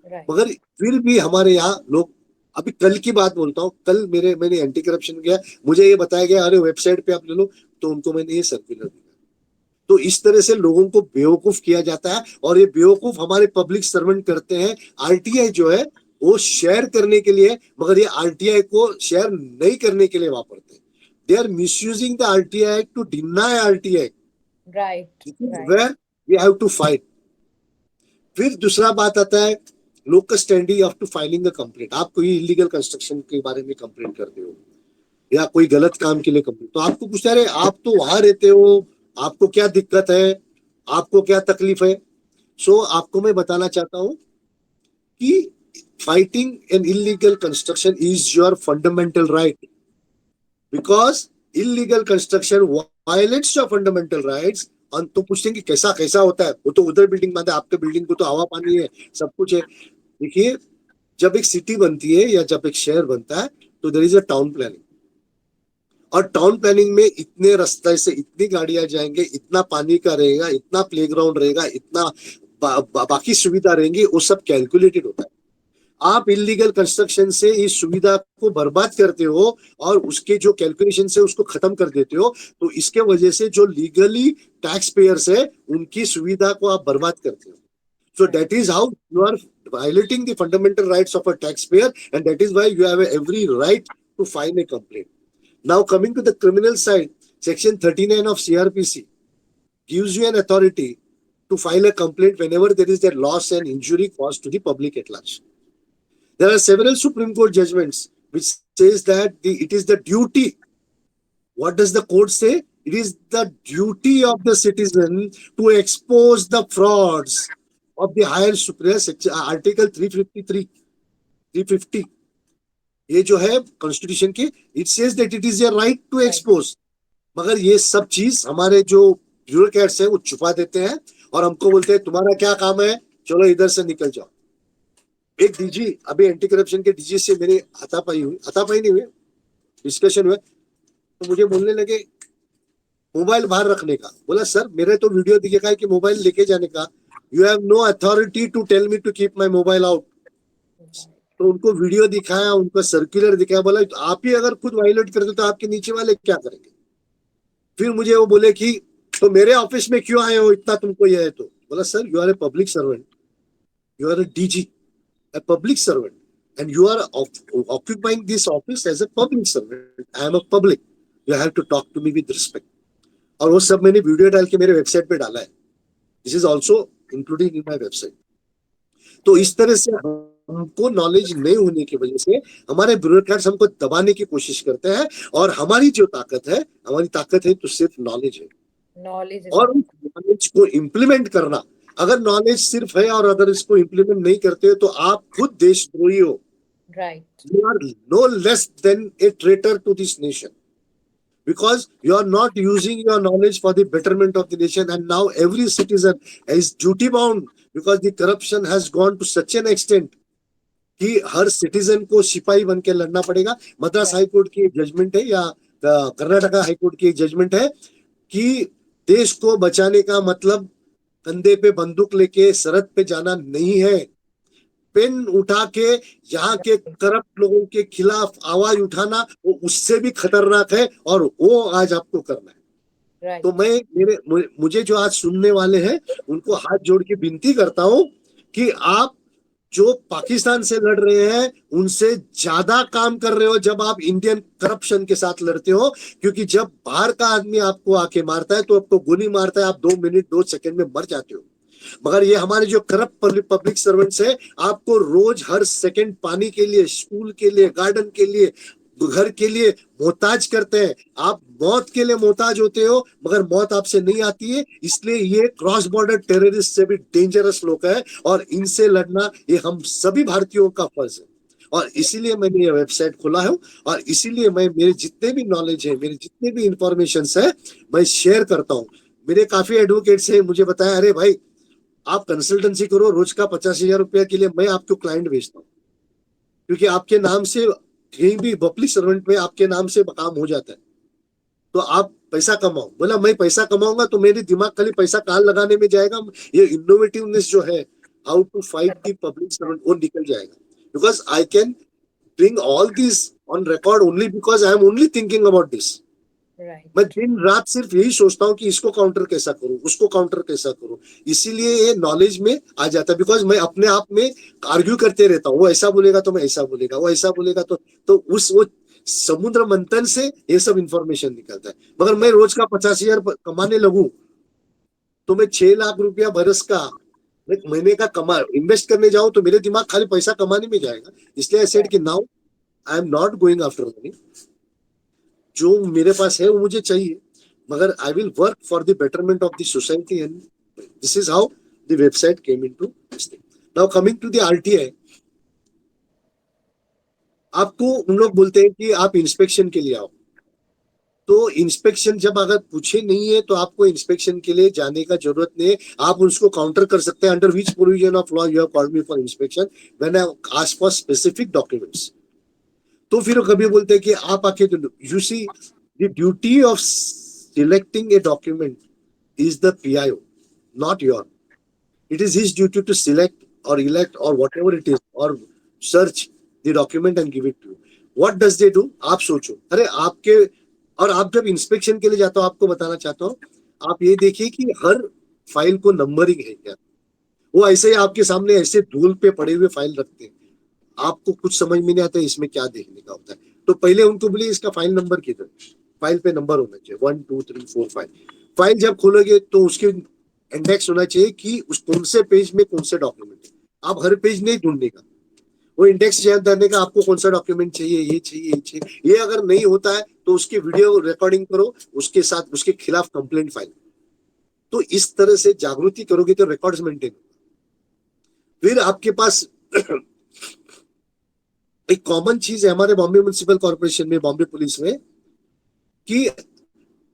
राइट मगर फिर भी हमारे यहाँ लोग, अभी कल की बात बोलता हूँ, कल मैंने एंटी करप्शन किया, मुझे ये बताया गया अरे वेबसाइट पे आप ले लो, तो उनको मैंने ये सर्कुलर दिया। तो इस तरह से लोगों को बेवकूफ किया जाता है, और ये बेवकूफ हमारे पब्लिक सर्वेंट करते हैं। आरटीआई जो है वो शेयर करने के लिए, मगर ये आरटीआई को शेयर नहीं करने के लिए वापरते हैं। They are misusing the RTI to deny RTI, right where we have to fight. फिर दूसरा बात आता है local standing of to filing a complaint. आप कोई इलीगल कंस्ट्रक्शन के बारे में कंप्लेंट करते हो या कोई गलत काम के लिए कंप्लेंट, तो आपको पूछता है आप तो वहां रहते हो, आपको क्या दिक्कत है, आपको क्या तकलीफ है। सो आपको मैं बताना चाहता हूं कि fighting an illegal construction is your fundamental right, because illegal construction violets your fundamental rights. और तो पूछते कैसा कैसा होता है, वो तो उधर बिल्डिंग बांधे, आपके बिल्डिंग को तो हवा पानी है, सब कुछ है। देखिए, जब एक सिटी बनती है या जब एक शहर बनता है तो there is a town planning, और टाउन प्लानिंग में इतने रास्ते से इतनी गाड़ियां जाएंगे, इतना पानी का रहेगा, इतना प्लेग्राउंड रहेगा, इतना बाकी सुविधा रहेंगी, वो सब कैलकुलेटेड होता है। आप इलीगल कंस्ट्रक्शन से इस सुविधा को बर्बाद करते हो और उसके जो कैलकुलेशन से उसको खत्म कर देते हो, तो इसके वजह से जो लीगली टैक्स पेयर्स है उनकी सुविधा को आप बर्बाद करते हो। So that is how you are violating the fundamental rights of a taxpayer, and that is why you have every right to file a complaint. Now coming to the criminal side, section 39 of CRPC gives you an authority to file a complaint whenever there is a loss and injury caused to the public at large. There are several Supreme Court judgments which says that it is the duty. What does the court say? It is the duty of the citizen to expose the frauds of the higher superior section, article 350 ये जो है constitution की, it says that it is your right to expose. मगर ये सब चीज हमारे जो ब्यूरोक्रेट्स हैं वो छुपा देते हैं और हमको बोलते हैं तुम्हारा क्या काम है, चलो इधर से निकल जाओ। एक डीजी, अभी एंटी करप्शन के डीजी से मेरे हाथापाई नहीं हुई, डिस्कशन हुआ, तो मुझे बोलने लगे मोबाइल बाहर रखने का। बोला सर मेरे तो वीडियो दिखेगा है कि मोबाइल लेके जाने का, you have no authority to tell me to keep my mobile out. तो उनको वीडियो दिखाया, उनको सर्कुलर दिखाया, बोला तो आप ही अगर खुद वायलेट करते तो आपके नीचे वाले क्या करेंगे। फिर मुझे वो बोले कि तो मेरे ऑफिस में क्यों आए हो, इतना तुमको ये है। तो बोला sir you are a public servant, you are a DG, a public servant, and you are occupying this office as a public servant. I am a public. You have to talk to me with respect. और वो सब मैंने video डाल के मेरे website पे डाला है। This is also including in my website. तो इस तरह से हमको नॉलेज नहीं होने की वजह से हमारे ब्यूरोक्रेट्स हमको दबाने की कोशिश करते हैं, और हमारी जो ताकत है, हमारी ताकत है तो सिर्फ नॉलेज है, और उस नॉलेज को इम्प्लीमेंट करना। अगर नॉलेज सिर्फ है और अगर इसको इम्प्लीमेंट नहीं करते हो तो आप खुद देशद्रोही हो। Right you are no less than a traitor to this nation, because you are not using your knowledge for the betterment of the nation, and now every citizen is duty bound because the corruption has gone to such an extent कि हर citizen को सिपाही बन के लड़ना पड़ेगा। Madras high court की एक judgement है या कर्नाटका हाई कोर्ट की एक जजमेंट है कि देश को बचाने का मतलब कंधे पे बंदूक लेके सरहद पे जाना नहीं है, पेन उठा के यहाँ के करप्ट लोगों के खिलाफ आवाज उठाना वो उससे भी खतरनाक है, और वो आज आपको करना है। तो मैं मुझे जो आज सुनने वाले हैं उनको हाथ जोड़ के विनती करता हूं कि आप जो पाकिस्तान से लड़ रहे हैं उनसे ज्यादा काम कर रहे हो जब आप इंडियन करप्शन के साथ लड़ते हो, क्योंकि जब बाहर का आदमी आपको आके मारता है तो आपको गोली मारता है, आप 2 मिनट 2 सेकंड में मर जाते हो। मगर ये हमारे जो करप्ट पब्लिक सर्वेंट्स है, आपको रोज हर सेकंड पानी के लिए, स्कूल के लिए, गार्डन के लिए, घर के लिए मोहताज करते हैं। आप मौत के लिए मोहताज होते हो मगर मौत आपसे नहीं आती है। इसलिए ये क्रॉस बॉर्डर टेररिस्ट से भी डेंजरस लोग है और इनसे लड़ना ये हम सभी भारतीयों का फर्ज है। और इसीलिए मैंने ये वेबसाइट खोला है और इसीलिए मैं मेरे जितने भी नॉलेज है, मेरे जितने भी इंफॉर्मेशन है, मैं शेयर करता हूँ। मेरे काफी एडवोकेट्स हैं, मुझे बताया अरे भाई आप कंसल्टेंसी करो, रोज का 50,000 रुपया के लिए मैं आपको क्लाइंट भेजता हूँ, क्योंकि आपके नाम से कहीं भी पब्लिक सर्वेंट में आपके नाम से काम हो जाता है तो आप पैसा कमाओ। बोला मैं पैसा कमाऊंगा तो मेरी दिमाग खाली पैसा कहाँ लगाने में जाएगा, ये इनोवेटिवनेस जो है, how to fight the public servant, वो निकल जाएगा। Because I can bring all these on record only because I am only thinking about this. Right. मैं दिन रात सिर्फ यही सोचता हूँ कि इसको काउंटर कैसा करूं, उसको काउंटर कैसा करूं। इसीलिए ये नॉलेज में आ जाता है, बिकॉज मैं अपने आप में आर्ग्यू करते रहता हूँ, वो ऐसा बोलेगा तो मैं ऐसा बोलेगा, वो ऐसा बोलेगा तो उस वो समुद्र मंथन से ये सब इंफॉर्मेशन निकलता है। मगर मैं रोज का 50,000 कमाने लगूं तो मैं 6 लाख रुपया बरस का एक महीने का कमा इन्वेस्ट करने जाऊं तो मेरे दिमाग खाली पैसा कमाने में जाएगा। इसलिए आई सेड कि now I am not going after money. जो मेरे पास है वो मुझे चाहिए, मगर I will work for the betterment of the society and this is how the website came into this thing. Now coming to the RTI, आपको उन लोग बोलते हैं कि आप इंस्पेक्शन के लिए आओ, तो इंस्पेक्शन जब अगर पूछे नहीं है तो आपको इंस्पेक्शन के लिए जाने का जरूरत नहीं है। आप उसको काउंटर कर सकते हैं, under which provision of law you have called me for inspection when I ask for specific documents. तो फिर कभी बोलते हैं कि आप आके, you see the duty of selecting a document is the PIO, not your. It is his duty to select or elect or whatever it is or search the document and give it to you. What does they do? आप सोचो, अरे आपके, और आप जब inspection के लिए जाते हो, आपको बताना चाहता हूँ, आप ये देखिए कि हर फाइल को नंबरिंग है क्या। वो ऐसे ही आपके सामने ऐसे धूल पे पड़े हुए फाइल रखते हैं, आपको कुछ समझ में नहीं आता इसमें क्या देखने का होता है। तो पहले उनको बोलिए इसका फाइल नंबर किधर, फाइल पे नंबर होना चाहिए 1 2 3 4 5। फाइल जब खोलोगे तो उसके इंडेक्स होना चाहिए कि उस कौन से पेज में कौन से डॉक्यूमेंट है। आप हर पेज नहीं ढूंढने का, वो इंडेक्स जानने का आपको कौन सा डॉक्यूमेंट चाहिए, ये चाहिए, ये चाहिए। ये अगर नहीं होता है तो उसकी वीडियो रिकॉर्डिंग करो, उसके साथ उसके खिलाफ कंप्लेंट फाइल। तो इस तरह से जागृति करोगे तो रिकॉर्ड्स मेंटेन। फिर आपके पास एक कॉमन चीज है हमारे बॉम्बे म्युनिसिपल कॉर्पोरेशन में, बॉम्बे पुलिस में, कि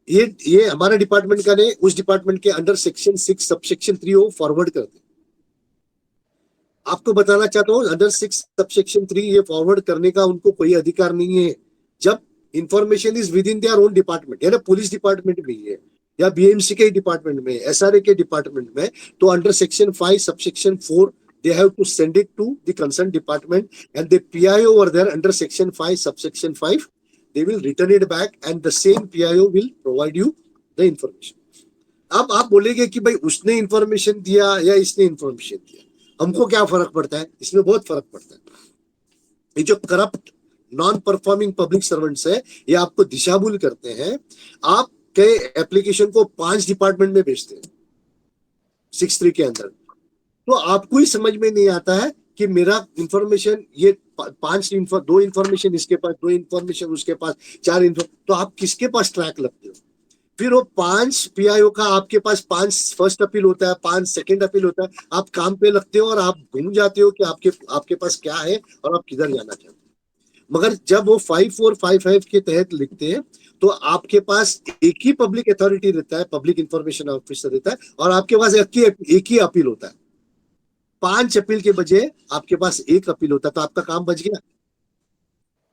ये हमारे डिपार्टमेंट का नहीं, उस डिपार्टमेंट के अंडर सेक्शन 6 सबसेक्शन 3 वो फॉरवर्ड करते। आपको बताना चाहता हूँ अंडर 6 सबसेक्शन 3 ये फॉरवर्ड करने का उनको कोई अधिकार नहीं है। जब information is with in their own department, यानी पुलिस डिपार्टमेंट में है या बीएमसी के डिपार्टमेंट में, एसआरए के डिपार्टमेंट में, तो under section 5 subsection 4 they have to send it to the concerned department and the PIO over there under section 5 subsection 5 they will return it back and the same PIO will provide you the information. अब आप बोलेंगे कि भाई उसने information दिया या इसने information दिया, हमको क्या फर्क पड़ता है? इसमें बहुत फर्क पड़ता है। ये जो corrupt non performing public servants है, ये आपको दिशाभूल करते हैं। आप के एप्लीकेशन को 5 डिपार्टमेंट में भेजते हैं 6-3 के अंदर, तो आपको ही समझ में नहीं आता है कि मेरा इंफॉर्मेशन ये 2 इंफॉर्मेशन इसके पास, 2 इंफॉर्मेशन उसके पास, 4 तो आप किसके पास ट्रैक लगते हो? फिर वो 5 पीआईओ का आपके पास 5 फर्स्ट अपील होता है, 5 सेकंड अपील होता है, आप काम पे लगते हो और आप घूम जाते हो कि आपके पास क्या है और आप किधर जाना चाहते हो। मगर जब वो 5455 के तहत लिखते हैं तो आपके पास एक ही पब्लिक अथॉरिटी रहता है, पब्लिक इंफॉर्मेशन ऑफिसर रहता है, और आपके पास एक ही अपील होता है। 5 अपील के बजाय आपके पास एक अपील होता है, तो आपका काम बच गया।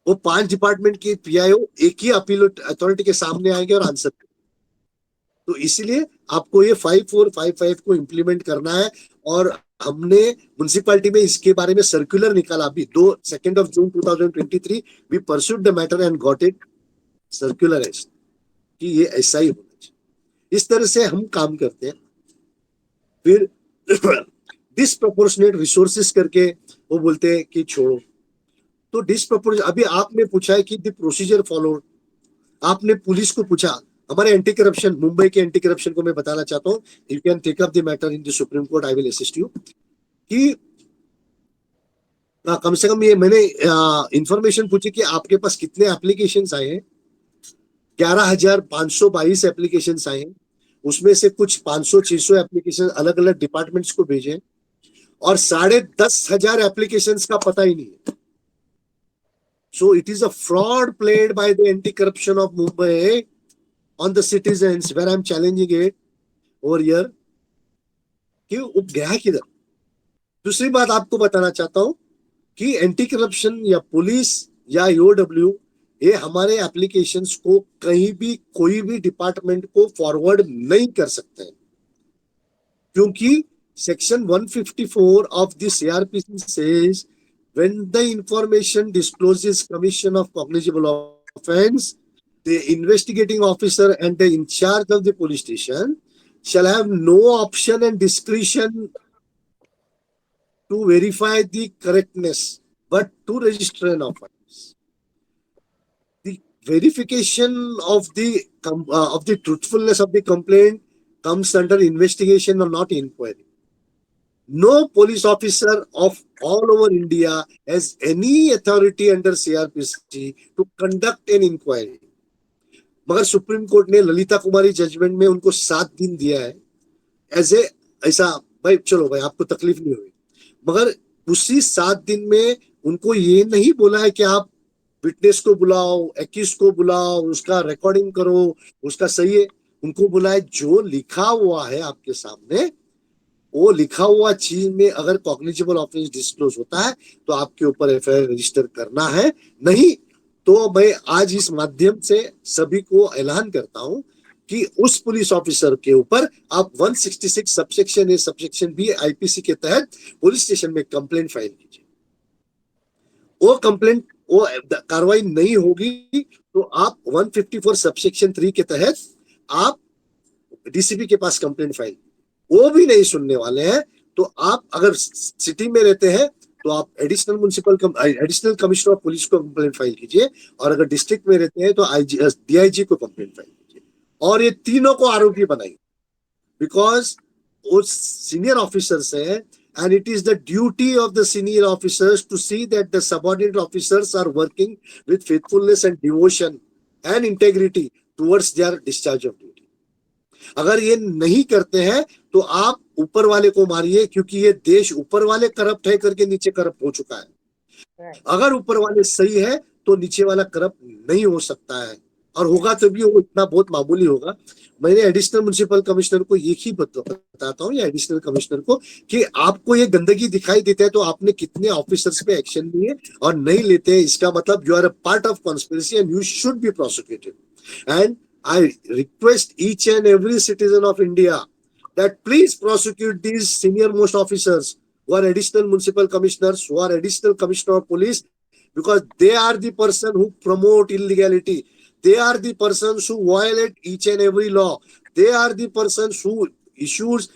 वो 5 डिपार्टमेंट के पीआईओ एक ही अपील अथॉरिटी के सामने आएंगे और आंसर। तो इसीलिए आपको ये 5455 को इम्प्लीमेंट करना है। और हमने म्युनिसिपैलिटी में इसके बारे में सर्कुलर निकाला अभी 2 June 2023 we pursued the matter and got it circularised कि ये ऐसा ही होना चाहिए। इस तरह से हम काम करते हैं। फिर डिसप्रोपोर्शनेट रिसोर्सेस करके वो बोलते हैं कि छोड़ो। तो डिसप्रपोर्शन, अभी आपने पूछा है कि द प्रोसीजर फॉलोड, आपने पुलिस को पूछा, हमारे एंटी करप्शन, मुंबई के एंटी करप्शन को मैं बताना चाहता हूँ, you can take up the matter in the supreme court, I will assist you, कि कम से कम ये मैंने इंफॉर्मेशन पूछी कि आपके पास कितने एप्लीकेशन आए हैं। 11,522 एप्लीकेशन आए हैं, उसमें से कुछ 500-600 एप्लीकेशन अलग अलग डिपार्टमेंट्स को भेजे, और 10,500 एप्लीकेशन का पता ही नहीं है। So it is a fraud played by the anti corruption of Mumbai on the citizens, where I am challenging it over here, कि वो गया किधर। दूसरी बात आपको बताना चाहता हूं कि एंटी करप्शन या पुलिस या ईओडब्ल्यू, ये हमारे एप्लीकेशंस को कहीं भी कोई भी डिपार्टमेंट को फॉरवर्ड नहीं कर सकते हैं, क्योंकि section 154 of the CrPC says when the information discloses commission of cognizable offense, the investigating officer and the in charge of the police station shall have no option and discretion to verify the correctness, but to register an offense. The verification of the truthfulness of the complaint comes under investigation or not inquiry. No police officer of all over India has any authority under CRPC to conduct an inquiry. मगर supreme court ने ललिता कुमारी judgement में उनको 7 दिन दिया है ऐसे, ऐसा भाई चलो भाई आपको तकलीफ नहीं हुई, मगर उसी 7 दिन में उनको ये नहीं बोला है कि आप विटनेस को बुलाओ, एक्यूज को बुलाओ, उसका रिकॉर्डिंग करो, उसका सही है। उनको बोला है जो लिखा हुआ है आपके सामने, वो लिखा हुआ चीज में अगर कॉग्निजेबल ऑफेंस डिस्क्लोज होता है तो आपके ऊपर एफआईआर रजिस्टर करना है, नहीं तो मैं आज इस माध्यम से सभी को ऐलान करता हूं कि उस पुलिस ऑफिसर के ऊपर आप 166 सबसेक्शन ए सबसेक्शन बी आईपीसी के तहत पुलिस स्टेशन में कंप्लेंट फाइल कीजिए। वो कंप्लेंट, वो कार्रवाई नहीं होगी तो आप 154 सबसेक्शन 3 के तहत आप डीसीपी के पास कंप्लेंट फाइल, वो भी नहीं सुनने वाले हैं। तो आप अगर सिटी में रहते हैं तो आप एडिशनल कमिश्नर ऑफ पुलिस को कंप्लेंट फाइल कीजिए, और अगर डिस्ट्रिक्ट में रहते हैं तो डीआईजी को कंप्लेंट फाइल कीजिए, और ये तीनों को आरोपी बनाइए, बिकॉज वो सीनियर ऑफिसर्स है, and it is the duty of the senior officers to see that the subordinate officers are working with faithfulness and devotion and integrity towards their discharge of duty. अगर ये नहीं करते हैं तो आप ऊपर वाले को मारिए, क्योंकि ये देश ऊपर वाले करप्ट है करके नीचे करप्ट हो चुका है। अगर ऊपर वाले सही है तो नीचे वाला करप्ट नहीं हो सकता है, और होगा तो भी वो इतना बहुत मामूली होगा। मैंने एडिशनल म्युनिसिपल कमिश्नर को ये ही बताता हूँ, या एडिशनल कमिश्नर को, कि आपको ये गंदगी दिखाई देता है तो आपने कितने ऑफिसर्स पे एक्शन लिए और नहीं लेते, इसका मतलब you are a part of conspiracy and you should be prosecuted. And I request each and every citizen of India that please prosecute these senior most officers who are additional municipal commissioners, who are additional commissioner of police, because they are the person who promote illegality. They are the persons who violate each and every law. They are the persons who issues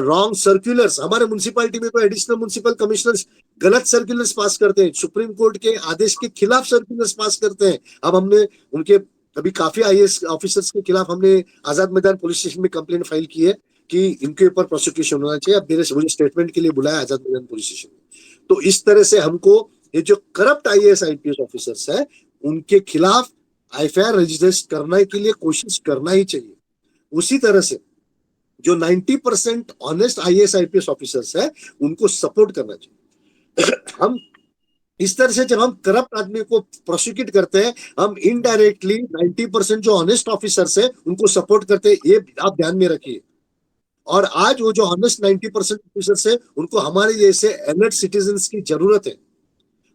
wrong circulars. हमारे municipality में तो additional municipal commissioners गलत circulars पास करते हैं, supreme court के आदेश के खिलाफ circulars पास करते हैं। अब हमने उनके अभी काफी आईएएस ऑफिसर्स के खिलाफ हमने आजाद मैदान पुलिस स्टेशन में कंप्लेंट फाइल की है कि इनके ऊपर प्रोसिक्यूशन होना चाहिए। अब मुझे स्टेटमेंट के लिए बुलाया आजाद मैदान पुलिस स्टेशन में। तो इस तरह से हमको ये जो करप्ट आईएएस आईपीएस ऑफिसर्स है उनके खिलाफ एफआईआर रजिस्टर करने के लिए कोशिश करना ही चाहिए। उसी तरह से जो 90% ऑनेस्ट आईएएस आईपीएस ऑफिसर्स है उनको सपोर्ट करना चाहिए। हम इस तरह से जब हम करप्ट आदमी को प्रोसिक्यूट करते हैं, हम इनडायरेक्टली 90% जो ऑनेस्ट ऑफिसर्स है उनको सपोर्ट करते हैं, ये आप ध्यान में रखिए। और आज वो जो ऑनेस्ट 90% ऑफिसर्स है उनको हमारे जैसे अलर्ट सिटीजन्स की जरूरत है,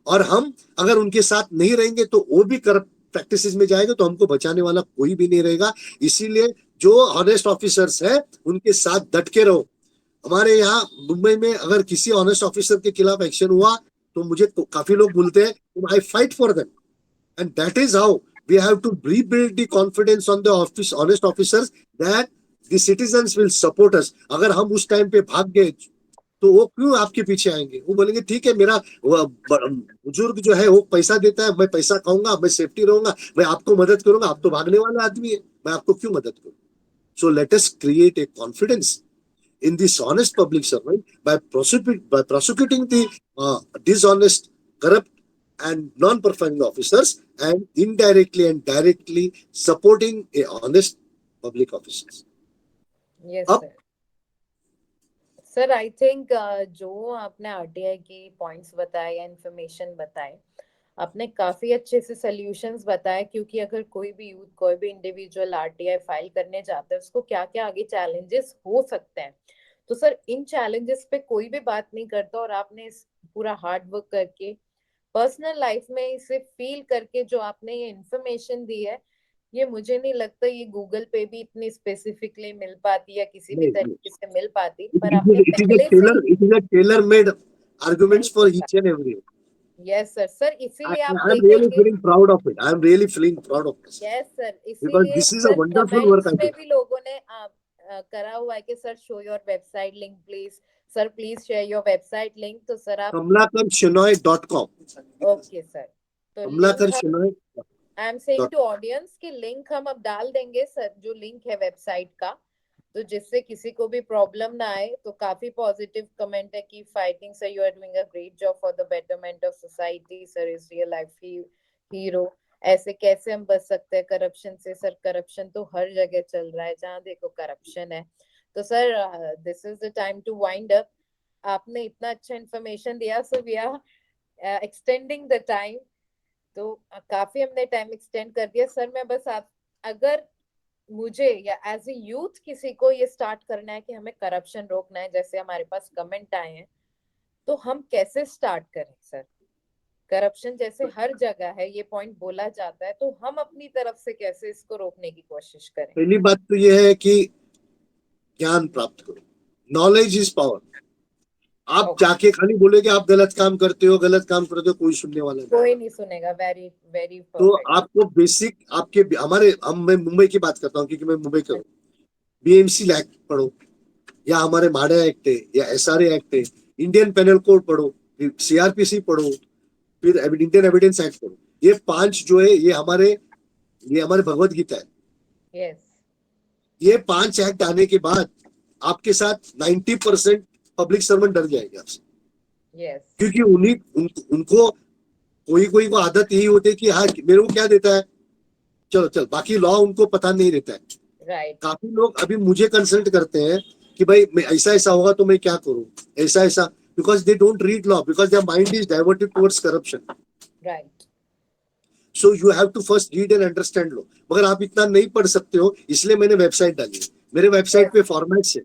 और हम अगर उनके साथ नहीं रहेंगे तो वो भी करप्ट प्रैक्टिसेस में जाएंगे, तो हमको बचाने वाला कोई भी नहीं रहेगा। इसीलिए जो ऑनेस्ट ऑफिसर्स है उनके साथ डट के रहो। हमारे यहाँ मुंबई में अगर किसी ऑनेस्ट ऑफिसर के खिलाफ एक्शन हुआ तो मुझे तो काफी लोग बोलते हैं I fight for them, and that is how we have to rebuild the confidence on the office honest officers that the citizens will support us. अगर हम उस टाइम पे भाग गए तो वो क्यों आपके पीछे आएंगे? वो बोलेंगे ठीक है, मेरा बुजुर्ग जो है वो पैसा देता है, मैं पैसा खाऊंगा, मैं सेफ्टी रहूंगा, मैं आपको मदद करूंगा, आप तो भागने वाला आदमी है, मैं आपको क्यों मदद करूँ? So let us create a confidence in this honest public servant by prosecuting the dishonest, corrupt, and non-performing officers, and indirectly and directly supporting a honest public officers. Yes अब सर। सर आई थिंक जो आपने RTI की points बताए या information बताए, आपने काफी अच्छे से सॉल्यूशंस बताए, क्योंकि अगर कोई भी यूथ, कोई भी इंडिविजुअल आरटीआई फाइल करने जाता है, उसको क्या क्या आगे चैलेंजेस हो सकते हैं। तो सर इन चैलेंजेस पे कोई भी बात नहीं करता, और आपने इस पूरा हार्ड वर्क करके पर्सनल लाइफ में इसे फील करके जो आपने ये इंफॉर्मेशन दी है, ये मुझे नहीं लगता ये गूगल पे भी इतनी स्पेसिफिकली मिल पाती या किसी भी नहीं, तरीके से मिल पाती, it पर is आपने it is a पहले से tailor it is a tailor made arguments for बिल्कुल। each and every. Yes sir. Sir I, इसीलिए आप I am really देखेंगे। feeling proud of it. I am really feeling proud of this yes sir, because इसीलिए this is a sir wonderful work comments I में did. भी लोगों ने करा हुआ है कि sir show your website link please, sir please share your website link. तो सर आप kamlakarshenoy.com. ओके सर, तो लिंक हम, kamlakarshenoy. I am saying to audience की लिंक हम अब डाल देंगे सर, जो लिंक है वेबसाइट का, तो जिससे किसी को भी प्रॉब्लम ना आए। तो काफी पॉजिटिव कमेंट है कि fighting sir, you are doing a great job for the betterment of society, sir is real life hero. ऐसे कैसे हम बच सकते हैं करप्शन से? सर करप्शन तो हर जगह चल रहा है, जहाँ देखो करप्शन है। तो sir this is the time to wind up. आपने इतना अच्छा इन्फॉर्मेशन दिया, so we are extending the time. तो काफी हमने टाइम एक्सटेंड कर दिया सर। मैं बस आप, अगर मुझे या एज ए यूथ किसी को ये स्टार्ट करना है कि हमें करप्शन रोकना है, जैसे हमारे पास कमेंट आए हैं, तो हम कैसे स्टार्ट करें सर? करप्शन जैसे हर जगह है, ये पॉइंट बोला जाता है, तो हम अपनी तरफ से कैसे इसको रोकने की कोशिश करें? पहली बात तो यह है कि ज्ञान प्राप्त करो। Knowledge is power. आप ओके, जाके खाली बोलेगे आप गलत काम करते हो, गलत काम करते हो, कोई सुनने वाला नहीं। कोई नहीं सुनेगा। वेरी वेरी तो परफेक्ट। आपको बेसिक आपके हमारे हम मैं मुंबई की बात करता हूँ क्योंकि मैं मुंबई का हूँ। बीएमसी एक्ट पढ़ो, या हमारे माडा एक्ट है, या एसआरए एक्ट है, इंडियन पेनल कोड पढ़ो, सीआरपीसी पढ़ो, फिर इंडियन एविडेंस एक्ट पढ़ो। ये 5 जो है ये हमारे भगवत गीता है। यस ये 5 एक्ट आने के बाद आपके साथ 90% पब्लिक सर्वेंट डर जाएंगे आपसे, यस क्योंकि उनको कोई कोई को आदत यही होती है कि हाँ मेरे को क्या देता है, चलो चल, बाकी लॉ उनको पता नहीं रहता है। राइट काफी लोग अभी मुझे कंसल्ट करते हैं कि भाई मैं ऐसा ऐसा होगा तो मैं क्या करूं, ऐसा ऐसा, because they don't read law, because their mind is diverted towards corruption. Right so you have to first read and understand law. मगर आप इतना नहीं पढ़ सकते हो, इसलिए मैंने वेबसाइट डाली है। मेरे वेबसाइट पे फॉर्मेट्स है,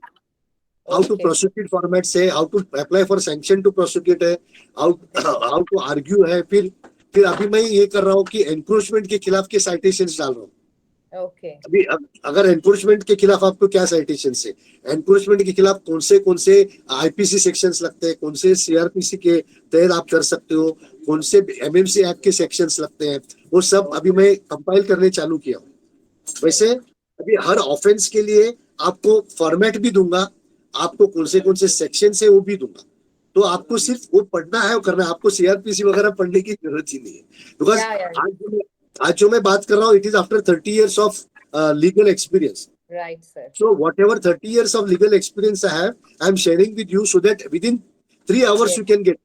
हाउ टू प्रोसिक्यूट फॉर्मेट्स है, how to apply for sanction to prosecute है, हाउ टू आर्ग्यू है। फिर अभी मैं ये कर रहा हूँ कि एनक्रोचमेंट के खिलाफ के साइटेशंस डाल रहा हूँ। ओके अभी अगर एनक्रोचमेंट के खिलाफ आपको क्या साइटेशन है, एनक्रोचमेंट के खिलाफ कौन से आईपीसी सेक्शंस लगते हैं, कौन से सीआरपीसी के तहत आप कर सकते हो, कौन से एमएमसी एक्ट के सेक्शंस लगते हैं, वो सब अभी मैं कंपाइल करने चालू किया हूँ। वैसे अभी हर ऑफेंस के लिए आपको फॉर्मेट भी दूंगा, आपको कौन से सेक्शन है वो भी दूंगा। तो आपको सिर्फ वो पढ़ना है, वो करना है, आपको सीआरपीसी वगैरह पढ़ने की जरूरत ही नहीं है। बिकॉज आज जो मैं बात कर रहा हूँ, it is after 30 years of legal experience. Right sir. So whatever 30 years of legal experience I have, I am sharing with you so that within 3 hours you can get.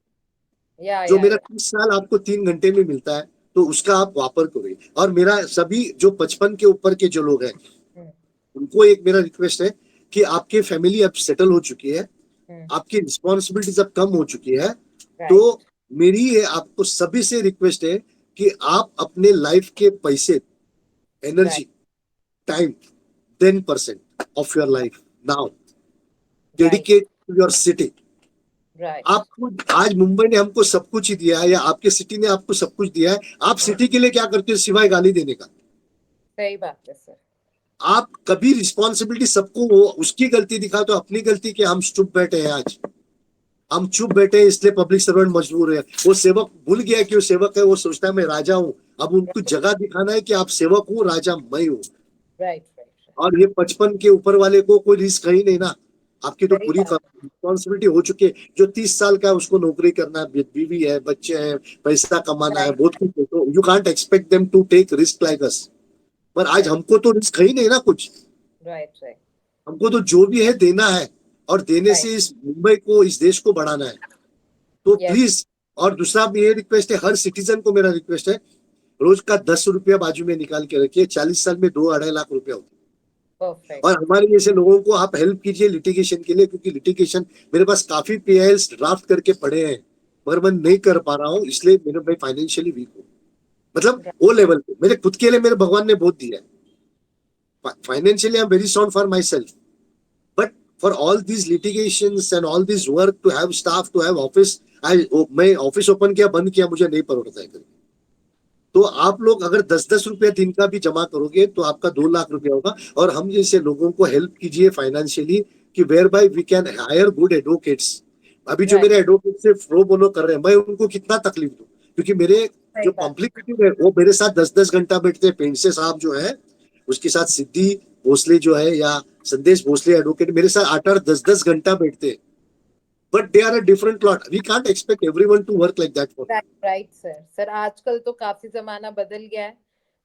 जो मेरा 30 साल आपको 3 घंटे में मिलता है, तो उसका आप वापर करो। और मेरा सभी जो 55 के ऊपर के जो लोग हैं, उनको एक मेरा रिक्वेस्ट है कि आपके फैमिली अब सेटल हो चुकी है, आपकी रिस्पॉन्सिबिलिटीज अब कम हो चुकी है, तो मेरी ये आपको सभी से रिक्वेस्ट है कि आप अपने लाइफ के पैसे, energy, time, 10% of your life now dedicate to your city. आपको आज मुंबई ने हमको सब कुछ ही दिया है, या आपके सिटी ने आपको सब कुछ दिया है, आप सिटी के लिए क्या करते हो सिवाय गाली देने का? सही बात है सर। आप कभी रिस्पॉन्सिबिलिटी सबको वो उसकी गलती दिखा, तो अपनी गलती के हम चुप बैठे हैं। आज हम चुप बैठे हैं इसलिए पब्लिक सर्वेंट मजबूर है। वो सेवक भूल गया कि वो सेवक है, वो सोचता है मैं राजा हूँ। अब उनको जगह दिखाना है कि आप सेवक हूँ, राजा मैं हूँ। राइट और ये 55 के ऊपर वाले को कोई रिस्क है ही नहीं ना। आपकी तो वेरी पूरी टफ। रिस्पॉन्सिबिलिटी हो चुकी है। जो 30 साल का है उसको नौकरी करना है, बीवी है, बच्चे हैं, पैसा कमाना है, राइट बहुत कुछ है, तो you can't expect them to take risk like us. पर आज राइट हमको तो रिस्क है ही नहीं ना कुछ। राइट राइट हमको तो जो भी है देना है, और देने राइट। से इस मुंबई को, इस देश को बढ़ाना है। तो यस। प्लीज, और दूसरा भी ये रिक्वेस्ट है, हर सिटीजन को मेरा रिक्वेस्ट है, रोज का 10 रुपया बाजू में निकाल के रखिए। 40 साल में 2-2.5 लाख रुपया होते हैं। परफेक्ट। और हमारे जैसे लोगों को आप हेल्प कीजिए लिटिगेशन के लिए, क्योंकि लिटिगेशन मेरे पास काफी पीआईएल्स ड्राफ्ट करके पड़े हैं, मगर मैं नहीं कर पा रहा हूँ, इसलिए मेरे भाई फाइनेंशियली वीक हूँ। मतलब वो लेवल पे मेरे खुद के लिए मेरे भगवान ने बहुत दिया है। Financially I am very sound for myself, but for all these litigations and all this work to have staff, to have office, I मैं ऑफिस ओपन किया, बंद किया, मुझे नहीं पड़ता है कभी। तो आप लोग अगर 10-10 रुपया दिन का भी जमा करोगे तो आपका 2 लाख रुपया होगा। और हम जैसे लोगों को हेल्प कीजिए फाइनेंशियली, कि where by we can hire good advocates. अभी जो राइट। मेरे एडवोकेट से प्रो बोनो कर रहे हैं, मैं उनको कितना तकलीफ दूं, क्योंकि मेरे सही जो बात। कॉम्प्लिकेटेड है वो मेरे साथ 10-10 घंटा बैठते हैं। पेंडसे साहब जो है, उसके साथ सिद्धि भोसले जो है, या संदेश भोसले एडवोकेट, मेरे साथ 8-8 10-10 घंटा बैठते हैं। But they are a different lot, we can't expect everyone to work like that for. Right right sir. Sir आजकल तो काफी जमाना बदल गया है।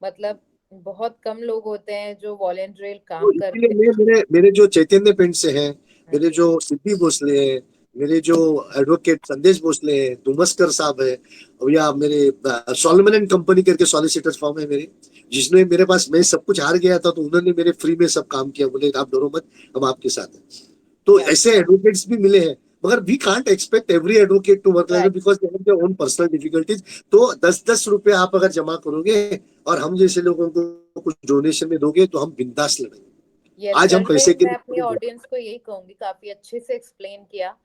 मतलब बहुत कम लोग होते हैं जो वॉलेंटियर तो काम इसीलिए करते मैं, मेरे मेरे जो चैतन्य पेंट से हैं, हैं। मेरे जी। जो सिद्धि भोसले हैं, मेरे जो एडवोकेट संदेश भोसले हैं, दुमस्कर साहब है, और या मेरे सॉलोमन एंड कंपनी करके सॉलिसिटर फॉर्म है मेरे, जिसने मेरे पास, मैं सब कुछ हार गया था तो उन्होंने मेरे फ्री में सब काम किया, बोले आप डरो मत, हम आपके साथ हैं। तो क्या। ऐसे एडवोकेट्स भी मिले हैं, मगर we can't expect every advocate to work like, right. Because they have their own personal difficulties. तो 10-10 रुपए आप अगर जमा करोगे और हम जैसे लोगों को कुछ डोनेशन में दोगे, तो हम बिंदास लड़ेंगे। यस आज हम सर। पैसे के मैं अपनी लिए, ऑडियंस को यही कहूंगी, काफी अच्छे से एक्सप्लेन किया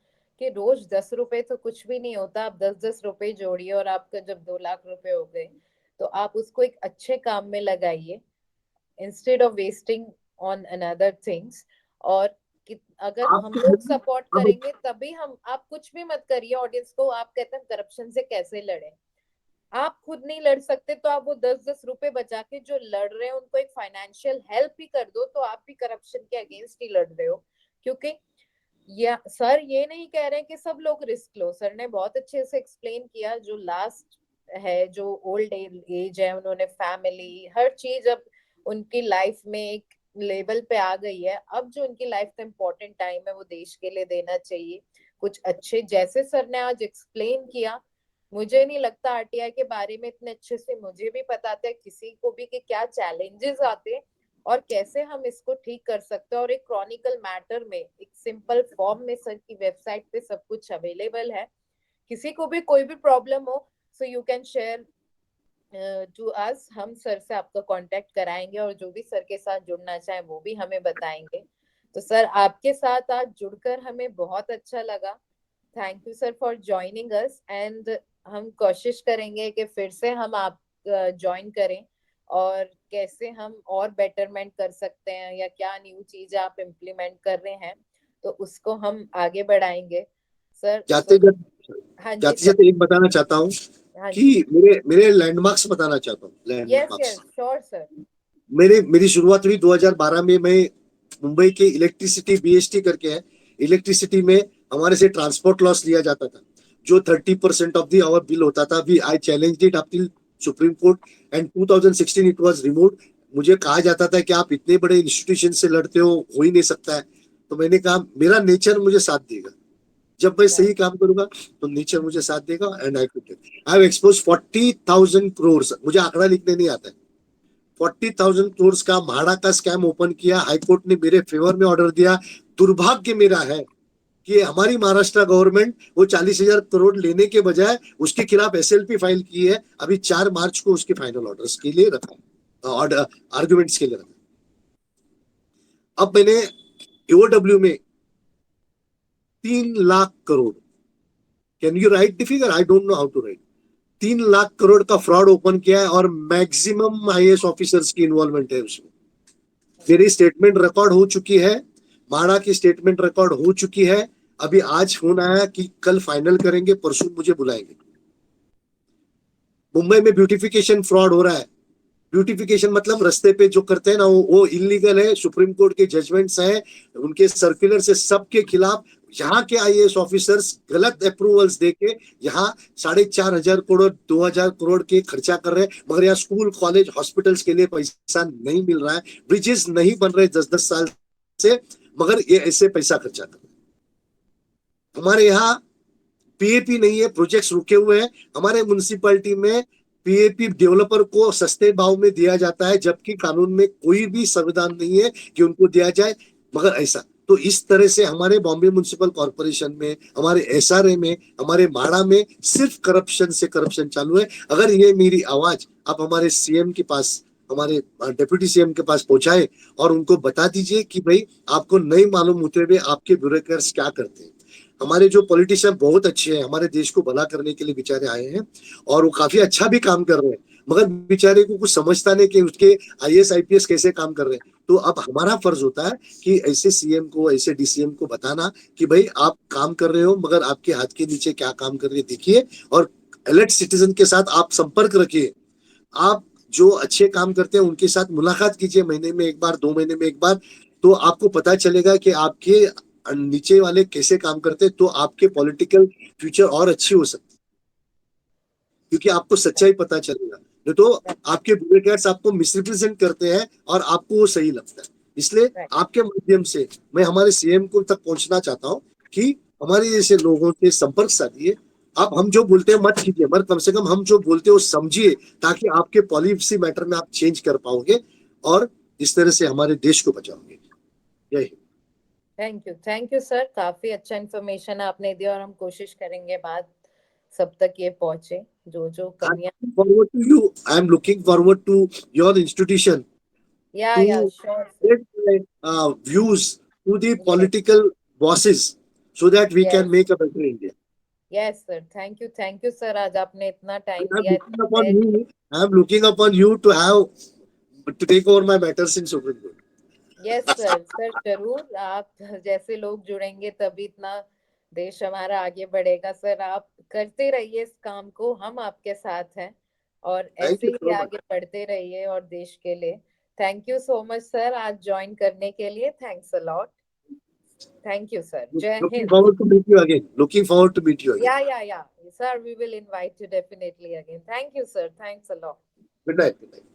कि रोज 10 रुपए तो कुछ भी नहीं होता। आप 10-10 रुपए जोड़िए और आपका जब 2 लाख रुपए हो गए तो आप उसको एक अच्छे काम में लगाइए, instead of wasting on another things. और अगर हम आपके लोग सपोर्ट अब करेंगे तभी हम, आप कुछ भी मत करिए ऑडियंस को। आप कहते हैं करप्शन से कैसे लड़े, आप खुद नहीं लड़ सकते तो आप वो 10-10 रुपए बचा के जो लड़ रहे हैं उनको एक फाइनेंशियल हेल्प ही कर दो, तो आप भी करप्शन के अगेंस्ट ही लड़ रहे हो। क्योंकि या सर ये नहीं कह रहे कि सब लोग रिस्क लो, सर ने बहुत अच्छे से एक्सप्लेन किया। जो लास्ट है, जो ओल्ड एज है, उन्होंने फैमिली हर चीज अब उनकी लाइफ में एक लेवल पे आ गई है। अब जो उनकी लाइफ का इम्पोर्टेंट टाइम है वो देश के लिए देना चाहिए कुछ अच्छे, जैसे सर ने आज एक्सप्लेन किया। मुझे नहीं लगता आरटीआई के बारे में इतने अच्छे से मुझे भी पता था किसी को भी कि क्या चैलेंजेस आते हैं और कैसे हम इसको ठीक कर सकते हैं। और एक क्रॉनिकल मैटर में एक सिंपल फॉर्म में सर की वेबसाइट पे सब कुछ अवेलेबल है। किसी को भी कोई भी प्रॉब्लम हो so you can share to us, हम सर से आपका कांटेक्ट कराएंगे और जो भी सर के साथ जुड़ना चाहे वो भी हमें बताएंगे। तो सर आपके साथ आज जुड़कर हमें बहुत अच्छा लगा। Thank you sir for joining us, and हम कोशिश करेंगे कि फिर से हम आप ज्वाइन करें और कैसे हम और बेटरमेंट कर सकते हैं या क्या न्यू चीज आप इम्प्लीमेंट कर रहे हैं तो उसको हम आगे बढ़ाएंगे सर। जाते सो जाते, हाँ जी जाते सर। जाते एक बताना चाहता हूँ, हाँ कि जी। मेरे मेरे लैंडमार्क्स बताना चाहता हूँ, yes landmarks. Yes sure sir. मेरी शुरुआत हुई 2012 में। मैं मुंबई के इलेक्ट्रिसिटी बीएसटी करके है, इलेक्ट्रिसिटी में हमारे से ट्रांसपोर्ट लॉस लिया जाता था, जो 30% ऑफ दी आवर बिल होता था। We I challenge it up till Supreme Court, and 2016 it was removed. मुझे कहा जाता था कि आप इतने बड़े इंस्टीट्यूशन से लड़ते हो ही नहीं सकता है। तो मैंने कहा मेरा नेचर मुझे साथ देगा, जब मैं सही काम करूंगा तो नेचर मुझे साथ देगा, and I could. I have expose 40,000 crore, मुझे आंकड़ा लिखने नहीं आता है। 40,000 करोड़ का म्हाडा का स्कैम ओपन किया, हाईकोर्ट ने मेरे फेवर में ऑर्डर दिया। दुर्भाग्य मेरा है कि हमारी महाराष्ट्र गवर्नमेंट वो 40,000 करोड़ लेने के बजाय उसके खिलाफ एसएलपी फाइल की है। अभी 4 मार्च को उसके फाइनल ऑर्डर्स के लिए रखा है, ऑर्डर आर्ग्यूमेंट्स के लिए रखा है। अब मैंने एओडब्ल्यू में 3 lakh crore, can you write the figure, I don't know how to write, 3 lakh crore का फ्रॉड ओपन किया है, और मैक्सिमम आईएएस ऑफिसर्स की इन्वॉल्वमेंट है उसमें। मेरी स्टेटमेंट रिकॉर्ड हो चुकी है, माड़ा की स्टेटमेंट रिकॉर्ड हो चुकी है। अभी आज फोन आया कि कल फाइनल करेंगे, परसों मुझे बुलाएंगे। मुंबई में ब्यूटिफिकेशन फ्रॉड हो रहा है, ब्यूटिफिकेशन मतलब रास्ते पे जो करते हैं ना वो इलीगल है। सुप्रीम कोर्ट के जजमेंट्स हैं, उनके सर्कुलर से सबके खिलाफ यहाँ के आईएएस ऑफिसर्स गलत अप्रूवल्स देके यहाँ 4,500 करोड़ 2,000 करोड़ के खर्चा कर रहे हैं, मगर यहाँ स्कूल कॉलेज हॉस्पिटल्स के लिए पैसा नहीं मिल रहा है, ब्रिजेस नहीं बन रहे 10-10 साल से, मगर ये ऐसे पैसा खर्चा कर रहे हैं। हमारे यहाँ पीएपी नहीं है, प्रोजेक्ट्स रुके हुए हैं। हमारे म्युनिसिपैलिटी में पीएपी डेवलपर को सस्ते भाव में दिया जाता है, जबकि कानून में कोई भी संविधान नहीं है कि उनको दिया जाए, मगर ऐसा तो इस तरह से हमारे बॉम्बे म्युनिसिपल कॉर्पोरेशन में, हमारे एसआरए में, हमारे माड़ा में सिर्फ करप्शन से करप्शन चालू है। अगर ये मेरी आवाज आप हमारे सीएम के पास, हमारे डिप्यूटी सीएम के पास पहुंचाए और उनको बता दीजिए कि भाई आपको नहीं मालूम होते हुए आपके ब्यूरोक्रेट्स क्या करते हैं। हमारे जो पॉलिटिशियन बहुत अच्छे हैं, हमारे देश को भला करने के लिए बेचारे आए हैं और वो काफी अच्छा भी काम कर रहे हैं, मगर बेचारे को कुछ समझता नहीं कि उसके आईएएस आईपीएस कैसे काम कर रहे हैं। तो अब हमारा फर्ज होता है कि ऐसे सीएम को, ऐसे डीसीएम को बताना कि भाई आप काम कर रहे हो, मगर आपके हाथ के नीचे क्या काम कर रहे देखिए, और अलर्ट सिटीजन के साथ आप संपर्क रखिए। आप जो अच्छे काम करते हैं उनके साथ मुलाकात कीजिए, महीने में एक बार, 2 महीने में एक बार, तो आपको पता चलेगा कि आपके नीचे वाले कैसे काम करते हैं, तो आपके पॉलिटिकल फ्यूचर और अच्छी हो सकती है, क्योंकि आपको सच्चाई पता चलेगा। नहीं तो आपके ब्यूरोक्रेट्स आपको मिसरिप्रेजेंट करते हैं और आपको वो सही लगता है। इसलिए आपके माध्यम से मैं हमारे सीएम को तक पहुंचना चाहता हूँ कि हमारे जैसे लोगों से संपर्क साधिए। आप हम जो बोलते हैं मत कीजिए, मगर कम से कम हम जो बोलते हैं वो समझिए, ताकि आपके पॉलिसी मैटर में आप चेंज कर पाओगे और इस तरह से हमारे देश को बचाओगे। जय हिंद। थैंक यू सर, काफी अच्छा इन्फॉर्मेशन आपने दिया और हम कोशिश करेंगे बात सब तक ये पहुंचे, जो जो कमियां। Forward to you. I am looking forward to your institution या to sure sir. get views to the yes political bosses so that we can yes make a better India. Yes sir, thank you sir, आज आपने इतना time I am दिया, looking इतना upon there. you. I am looking upon you to take over my matters in Supreme Court. Yes sir, जरूर, आप जैसे लोग जुड़ेंगे तभी इतना देश हमारा आगे बढ़ेगा। सर आप करते रहिए इस काम को, हम आपके साथ हैं और Thank ऐसे you ही so much. आगे बढ़ते रहिए और देश के लिए। Thank you so much sir, आज ज्वाइन करने के लिए, thanks a lot. Thank you sir, जय Looking Hind. forward to meet you again. Looking forward to meet you again. Yeah sir, we will invite you definitely again. Thank you sir, thanks a lot. Good night. Good night.